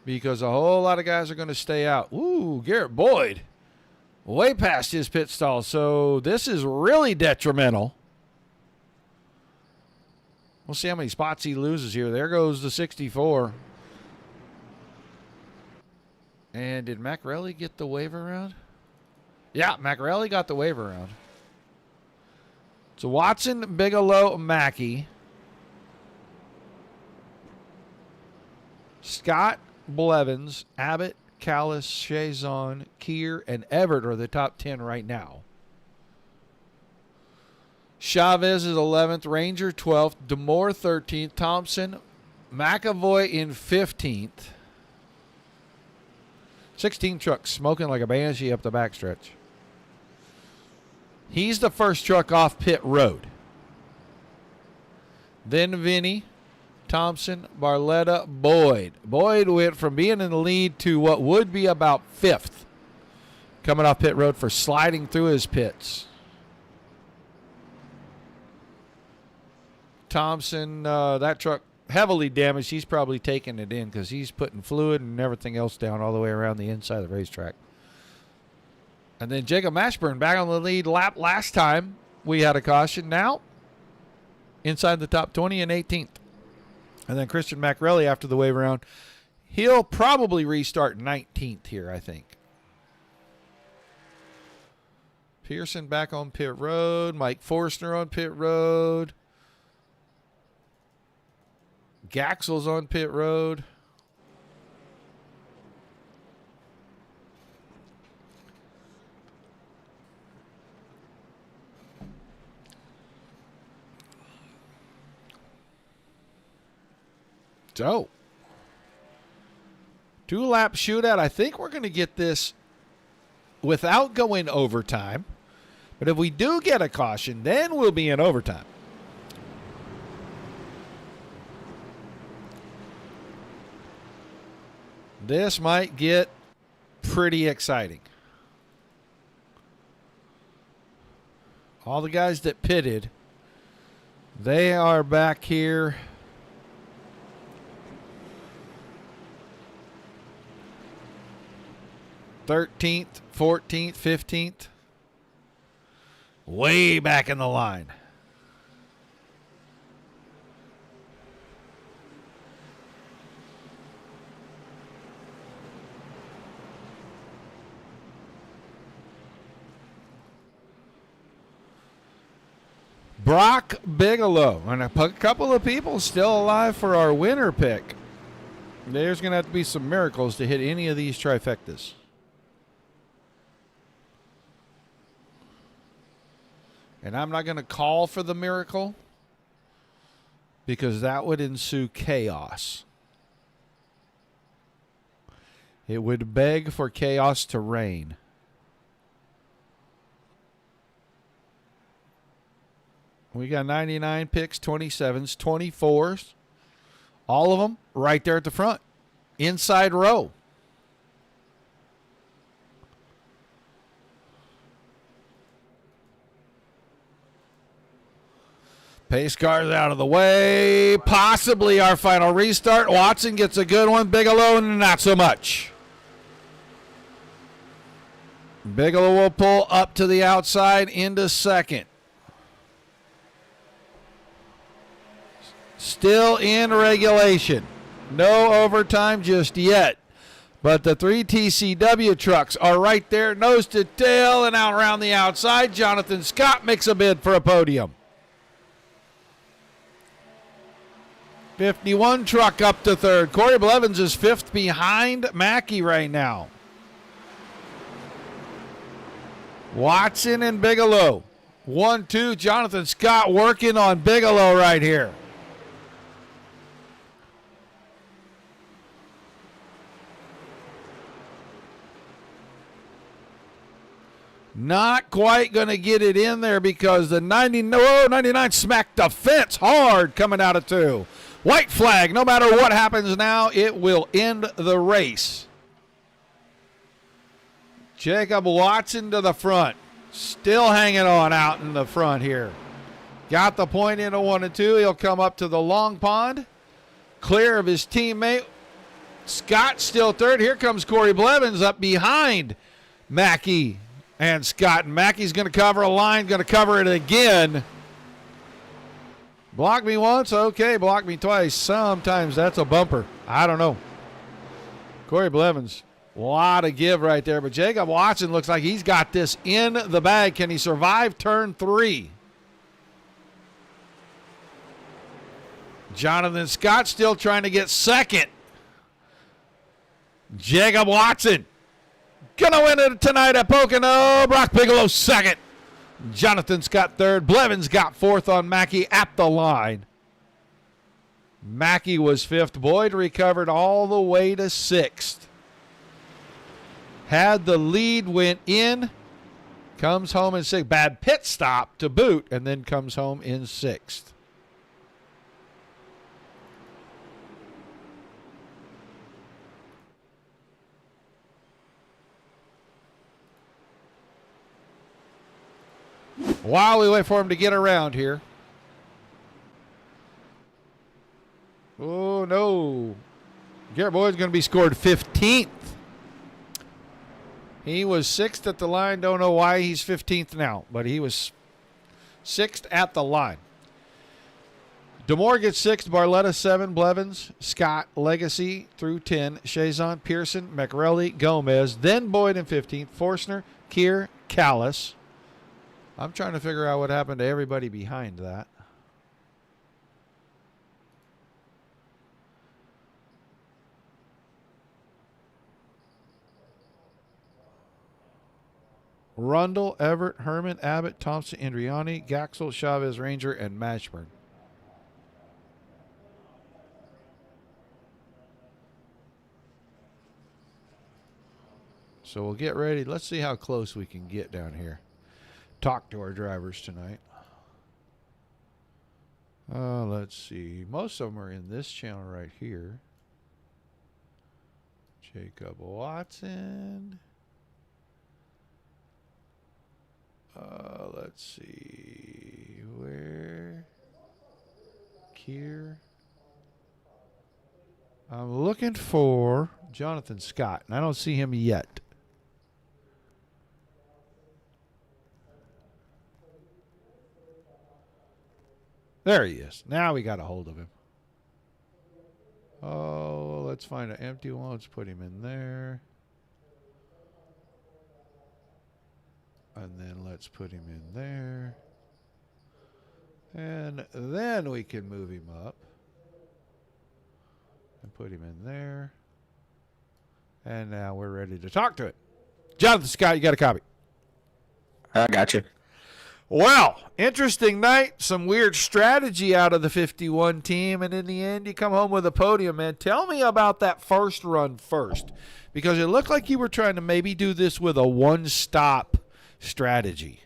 because a whole lot of guys are going to stay out. Ooh, Garrett Boyd. Way past his pit stall. So this is really detrimental. We'll see how many spots he loses here. There goes the 64. And did Macrelli get the waiver round? Yeah, Macrelli got the waiver round. So Watson, Bigelow, Mackey. Scott, Blevins, Abbott, Callis, Chazon, Keir, and Everett are the top 10 right now. Chavez is 11th, Ranger 12th, DeMore 13th, Thompson, McAvoy in 15th. 16 trucks smoking like a banshee up the backstretch. He's the first truck off pit road. Then Vinny, Thompson, Barletta, Boyd. Boyd went from being in the lead to what would be about 5th. Coming off pit road for sliding through his pits. Thompson, that truck heavily damaged. He's probably taking it in because he's putting fluid and everything else down all the way around the inside of the racetrack. And then Jacob Mashburn back on the lead lap last time we had a caution. Now inside the top 20 and 18th. And then Christian Macrelli after the wave round. He'll probably restart 19th here, I think. Pearson back on pit road. Mike Forstner on pit road. Gaxel's on pit road. So, 2-lap shootout. I think we're going to get this without going overtime. But if we do get a caution, then we'll be in overtime. This might get pretty exciting. All the guys that pitted, they are back here. '13th, 14th, 15th. Way back in the line. Brock Bigelow, and a couple of people still alive for our winner pick. There's going to have to be some miracles to hit any of these trifectas. And I'm not going to call for the miracle because that would ensue chaos. It would beg for chaos to reign. We got 99 picks, 27s, 24s. All of them right there at the front. Inside row. Pace cars out of the way. Possibly our final restart. Watson gets a good one. Bigelow, not so much. Bigelow will pull up to the outside into second. Still in regulation. No overtime just yet. But the 3 TCW trucks are right there, nose to tail, and out around the outside. Jonathan Scott makes a bid for a podium. 51 truck up to third. Corey Blevins is 5th behind Mackey right now. Watson and Bigelow. 1-2. Jonathan Scott working on Bigelow right here. Not quite going to get it in there because the 99 smacked the fence hard coming out of 2. White flag. No matter what happens now, it will end the race. Jacob Watson to the front. Still hanging on out in the front here. Got the point into 1 and 2. He'll come up to the long pond. Clear of his teammate. Scott still third. Here comes Corey Blevins up behind Mackey and Scott. And Mackey's going to cover a line, going to cover it again. Block me once, okay. Block me twice. Sometimes that's a bumper. I don't know. Corey Blevins, a lot of give right there. But Jacob Watson looks like he's got this in the bag. Can he survive turn 3? Jonathan Scott still trying to get second. Jacob Watson gonna win it tonight at Pocono. Brock Bigelow second. Jonathan Scott third. Blevins got fourth on Mackey at the line. Mackey was fifth. Boyd recovered all the way to sixth. Had the lead, went in, comes home in sixth. Bad pit stop to boot, and then comes home in sixth. While we wait for him to get around here. Oh, no. Garrett Boyd's going to be scored 15th. He was 6th at the line. Don't know why he's 15th now, but he was 6th at the line. DeMore gets 6th. Barletta 7. Blevins, Scott, Legacy through 10. Chazon, Pearson, McRelly, Gomez. Then Boyd in 15th. Forstner, Kier, Callis. I'm trying to figure out what happened to everybody behind that. Rundle, Everett, Herman, Abbott, Thompson, Andriani, Gaxel, Chavez, Ranger, and Mashburn. So we'll get ready. Let's see how close we can get down here. Talk to our drivers tonight. Let's see. Most of them are in this channel right here. Jacob Watson. Let's see. Where? Kier. I'm looking for Jonathan Scott, and I don't see him yet. There he is. Now we got a hold of him. Oh, let's find an empty one. Let's put him in there. And then let's put him in there. And then we can move him up. And put him in there. And now we're ready to talk to it. Jonathan Scott, you got a copy? I got you. Well, interesting night. Some weird strategy out of the 51 team. And in the end, you come home with a podium, man. Tell me about that first run first. Because it looked like you were trying to maybe do this with a one-stop strategy.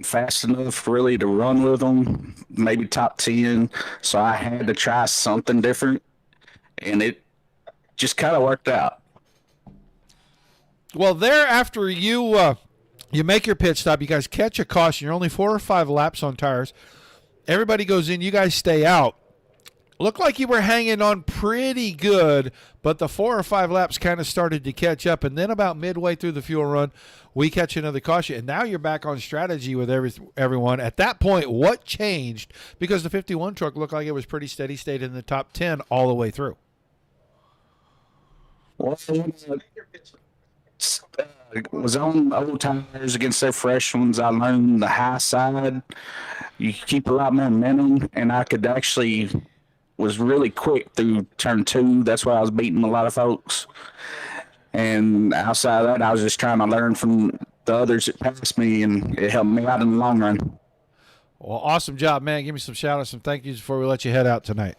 Fast enough really to run with them, maybe top 10. So I had to try something different. And it just kind of worked out. Well, there after you make your pit stop, you guys catch a caution. You're only 4 or 5 laps on tires. Everybody goes in. You guys stay out. Looked like you were hanging on pretty good, but the 4 or 5 laps kind of started to catch up. And then about midway through the fuel run, we catch another caution. And now you're back on strategy with everyone. At that point, what changed? Because the 51 truck looked like it was pretty steady, stayed in the top 10 all the way through. Well, was on old tires against their fresh ones. I learned the high side. You keep a lot more momentum, and I could actually was really quick through turn 2. That's why I was beating a lot of folks. And outside of that, I was just trying to learn from the others that passed me, and it helped me out in the long run. Well, awesome job, man. Give me some shout-outs and thank yous before we let you head out tonight.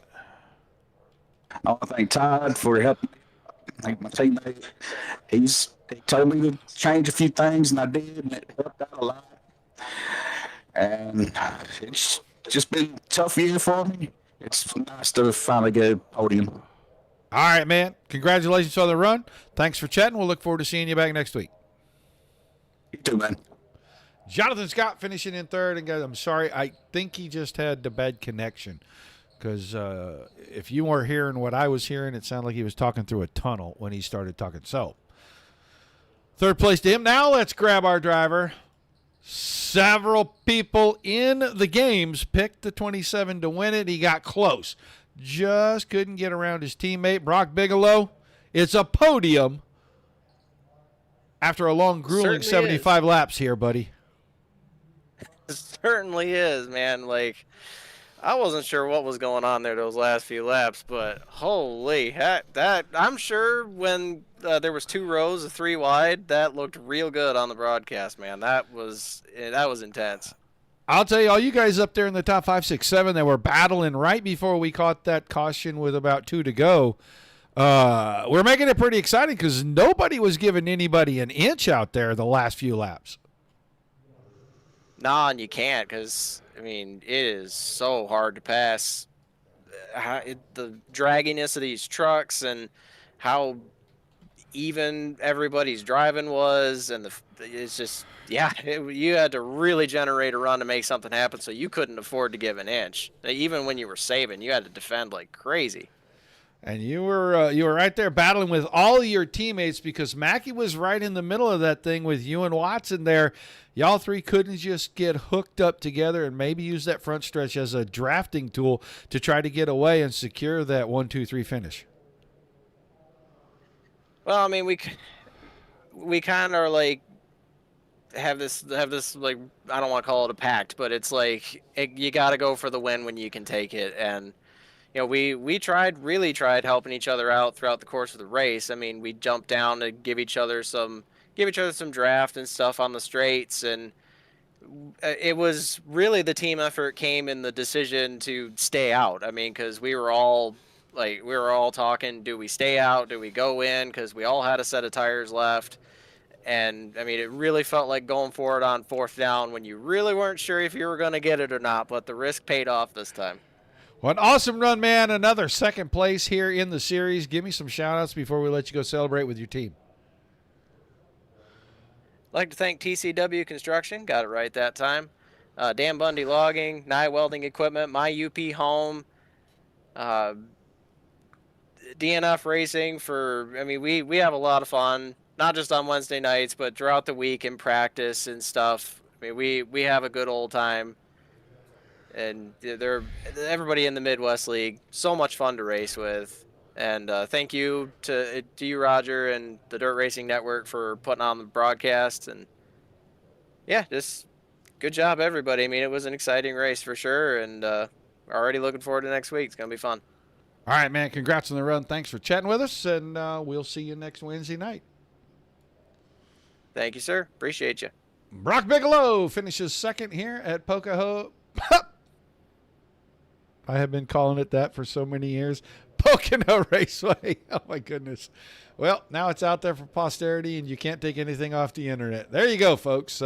I want to thank Todd for helping. Thank my teammate. He's They told me to change a few things, and I did, and it helped out a lot. And it's just been a tough year for me. It's nice to finally get a podium. All right, man. Congratulations on the run. Thanks for chatting. We'll look forward to seeing you back next week. You too, man. Jonathan Scott finishing in third. And guys, I'm sorry. I think he just had the bad connection. Because if you weren't hearing what I was hearing, it sounded like he was talking through a tunnel when he started talking. So, third place to him. Now let's grab our driver. Several people in the games picked the 27 to win it. He got close. Just couldn't get around his teammate, Brock Bigelow. It's a podium after a long, grueling 75 laps here, buddy. It certainly is, man. Like, I wasn't sure what was going on there those last few laps, but holy heck, that I'm sure when there was 2 rows of 3 wide, that looked real good on the broadcast, man. That was intense. I'll tell you, all you guys up there in the top 5, 6, 7 that were battling right before we caught that caution with about 2 to go, we're making it pretty exciting because nobody was giving anybody an inch out there the last few laps. Nah, and you can't because, I mean, it is so hard to pass. The dragginess of these trucks and how even everybody's driving was, and it's just, yeah, you had to really generate a run to make something happen, so you couldn't afford to give an inch. Even when you were saving, you had to defend like crazy. And you were right there battling with all of your teammates because Mackey was right in the middle of that thing with you and Watson there. Y'all three couldn't just get hooked up together and maybe use that front stretch as a drafting tool to try to get away and secure that 1, 2, 3 finish. Well, I mean, we kind of like have this like, I don't want to call it a pact, but it's like you got to go for the win when you can take it. And you know, we really tried helping each other out throughout the course of the race. I mean, we jumped down to give each other some draft and stuff on the straights, and it was really the team effort came in the decision to stay out. I mean, because we were all talking, do we stay out? Do we go in? Because we all had a set of tires left. And, I mean, it really felt like going for it on 4th down when you really weren't sure if you were going to get it or not. But the risk paid off this time. Well, an awesome run, man. Another second place here in the series. Give me some shout-outs before we let you go celebrate with your team. I'd like to thank TCW Construction. Got it right that time. Dan Bundy Logging, Nye Welding Equipment, My UP Home, DNF Racing I mean, we have a lot of fun, not just on Wednesday nights, but throughout the week in practice and stuff. I mean, we have a good old time. And everybody in the Midwest League, so much fun to race with. And thank you to you, Roger, and the Dirt Racing Network for putting on the broadcast. And yeah, just good job, everybody. I mean, it was an exciting race for sure, and already looking forward to next week. It's gonna be fun. All right, man. Congrats on the run. Thanks for chatting with us, and we'll see you next Wednesday night. Thank you, sir. Appreciate you. Brock Bigelow finishes second here at Pocono. I have been calling it that for so many years. Pocono Raceway. Oh, my goodness. Well, now it's out there for posterity, and you can't take anything off the internet. There you go, folks.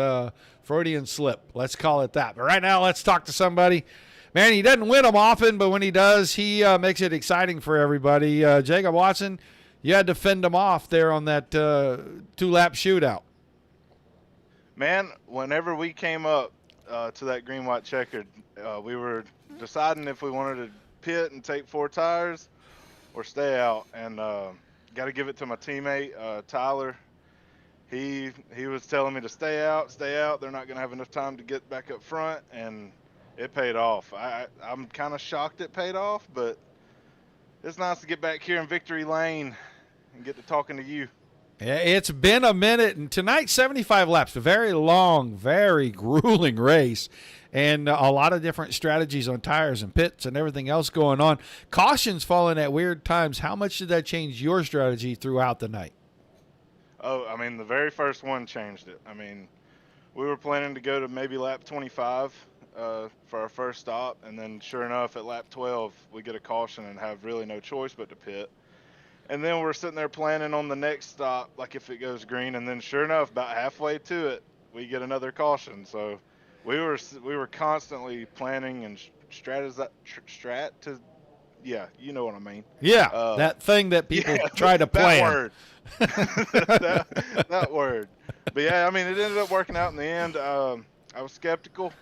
Freudian slip. Let's call it that. But right now, let's talk to somebody. Man, he doesn't win them often, but when he does, he makes it exciting for everybody. Jacob Watson, you had to fend him off there on that 2-lap shootout. Man, whenever we came up to that green, white, checkered, we were deciding if we wanted to pit and take 4 tires or stay out. And got to give it to my teammate, Tyler. He was telling me to stay out. They're not going to have enough time to get back up front, and it paid off. I'm kind of shocked it paid off, but it's nice to get back here in victory lane and get to talking to you. It's been a minute, and tonight 75 laps, a very long, very grueling race, and a lot of different strategies on tires and pits and everything else going on. Cautions falling at weird times. How much did that change your strategy throughout the night? Oh, I mean, the very first one changed it. I mean, we were planning to go to maybe lap 25 for our first stop, and then sure enough, at lap 12, we get a caution and have really no choice but to pit. And then we're sitting there planning on the next stop, like if it goes green, and then sure enough, about halfway to it, we get another caution. So we were constantly planning and yeah, you know what I mean. Yeah, that thing that people try to plan. That word. that word. But yeah, I mean, it ended up working out in the end. I was skeptical,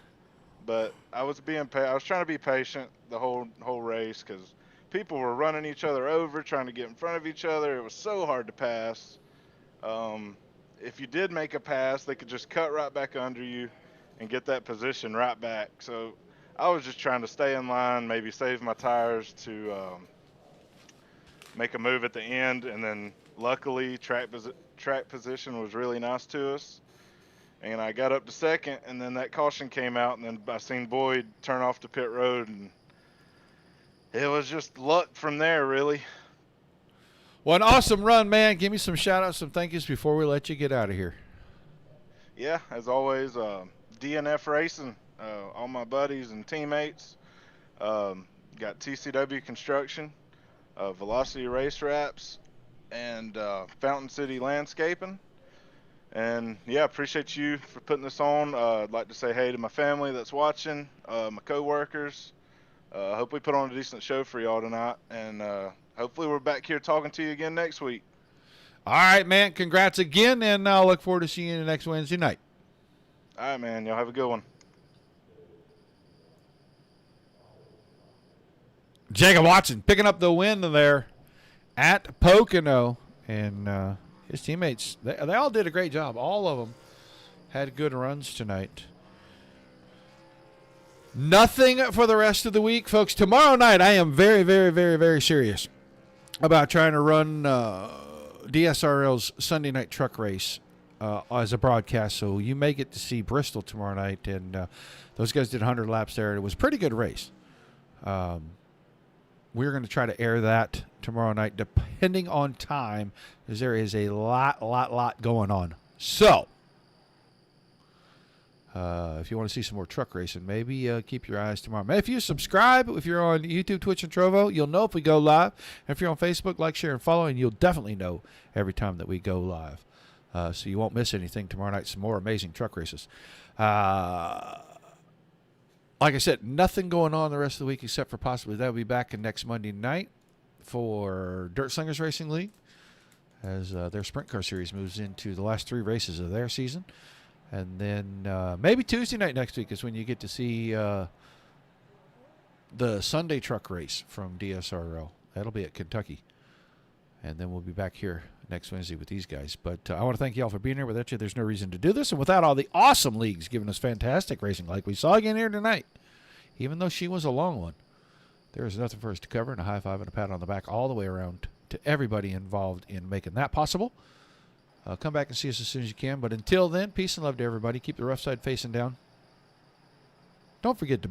but I was trying to be patient the whole race because people were running each other over, trying to get in front of each other. It was so hard to pass. If you did make a pass, they could just cut right back under you and get that position right back. So I was just trying to stay in line, maybe save my tires to make a move at the end, and then luckily track position was really nice to us. And I got up to second, and then that caution came out, and then I seen Boyd turn off to pit road, and it was just luck from there, really. Well, an awesome run, man. Give me some shout-outs, some thank yous before we let you get out of here. Yeah, as always, DNF Racing, all my buddies and teammates. Got TCW Construction, Velocity Race Wraps, and Fountain City Landscaping. And yeah, appreciate you for putting this on. I'd like to say hey to my family that's watching, my coworkers. Hope we put on a decent show for y'all tonight, and hopefully we're back here talking to you again next week. All right, man. Congrats again, and I'll look forward to seeing you next Wednesday night. All right, man. Y'all have a good one. Jacob Watson picking up the win there at Pocono, and his teammates, they all did a great job. All of them had good runs tonight. Nothing for the rest of the week, folks. Tomorrow night, I am very, very, very, very serious about trying to run DSRL's Sunday night truck race as a broadcast. So you may get to see Bristol tomorrow night, and those guys did 100 laps there. It was a pretty good race. We're going to try to air that tomorrow night, depending on time, because there is a lot going on. So, if you want to see some more truck racing, maybe keep your eyes tomorrow. If you subscribe, if you're on YouTube, Twitch, and Trovo, you'll know if we go live. And if you're on Facebook, like, share, and follow, and you'll definitely know every time that we go live. So you won't miss anything tomorrow night. Some more amazing truck races. Like I said, nothing going on the rest of the week except for possibly that will be back in next Monday night for Dirt Slingers Racing League as their sprint car series moves into the last 3 races of their season. And then maybe Tuesday night next week is when you get to see the Sunday truck race from DSRO. That'll be at Kentucky. And then we'll be back here next Wednesday with these guys. But I want to thank you all for being here. Without you, there's no reason to do this. And without all the awesome leagues giving us fantastic racing like we saw again here tonight, even though she was a long one, there is nothing for us to cover, and a high five and a pat on the back all the way around to everybody involved in making that possible. Come back and see us as soon as you can. But until then, peace and love to everybody. Keep the rough side facing down. Don't forget to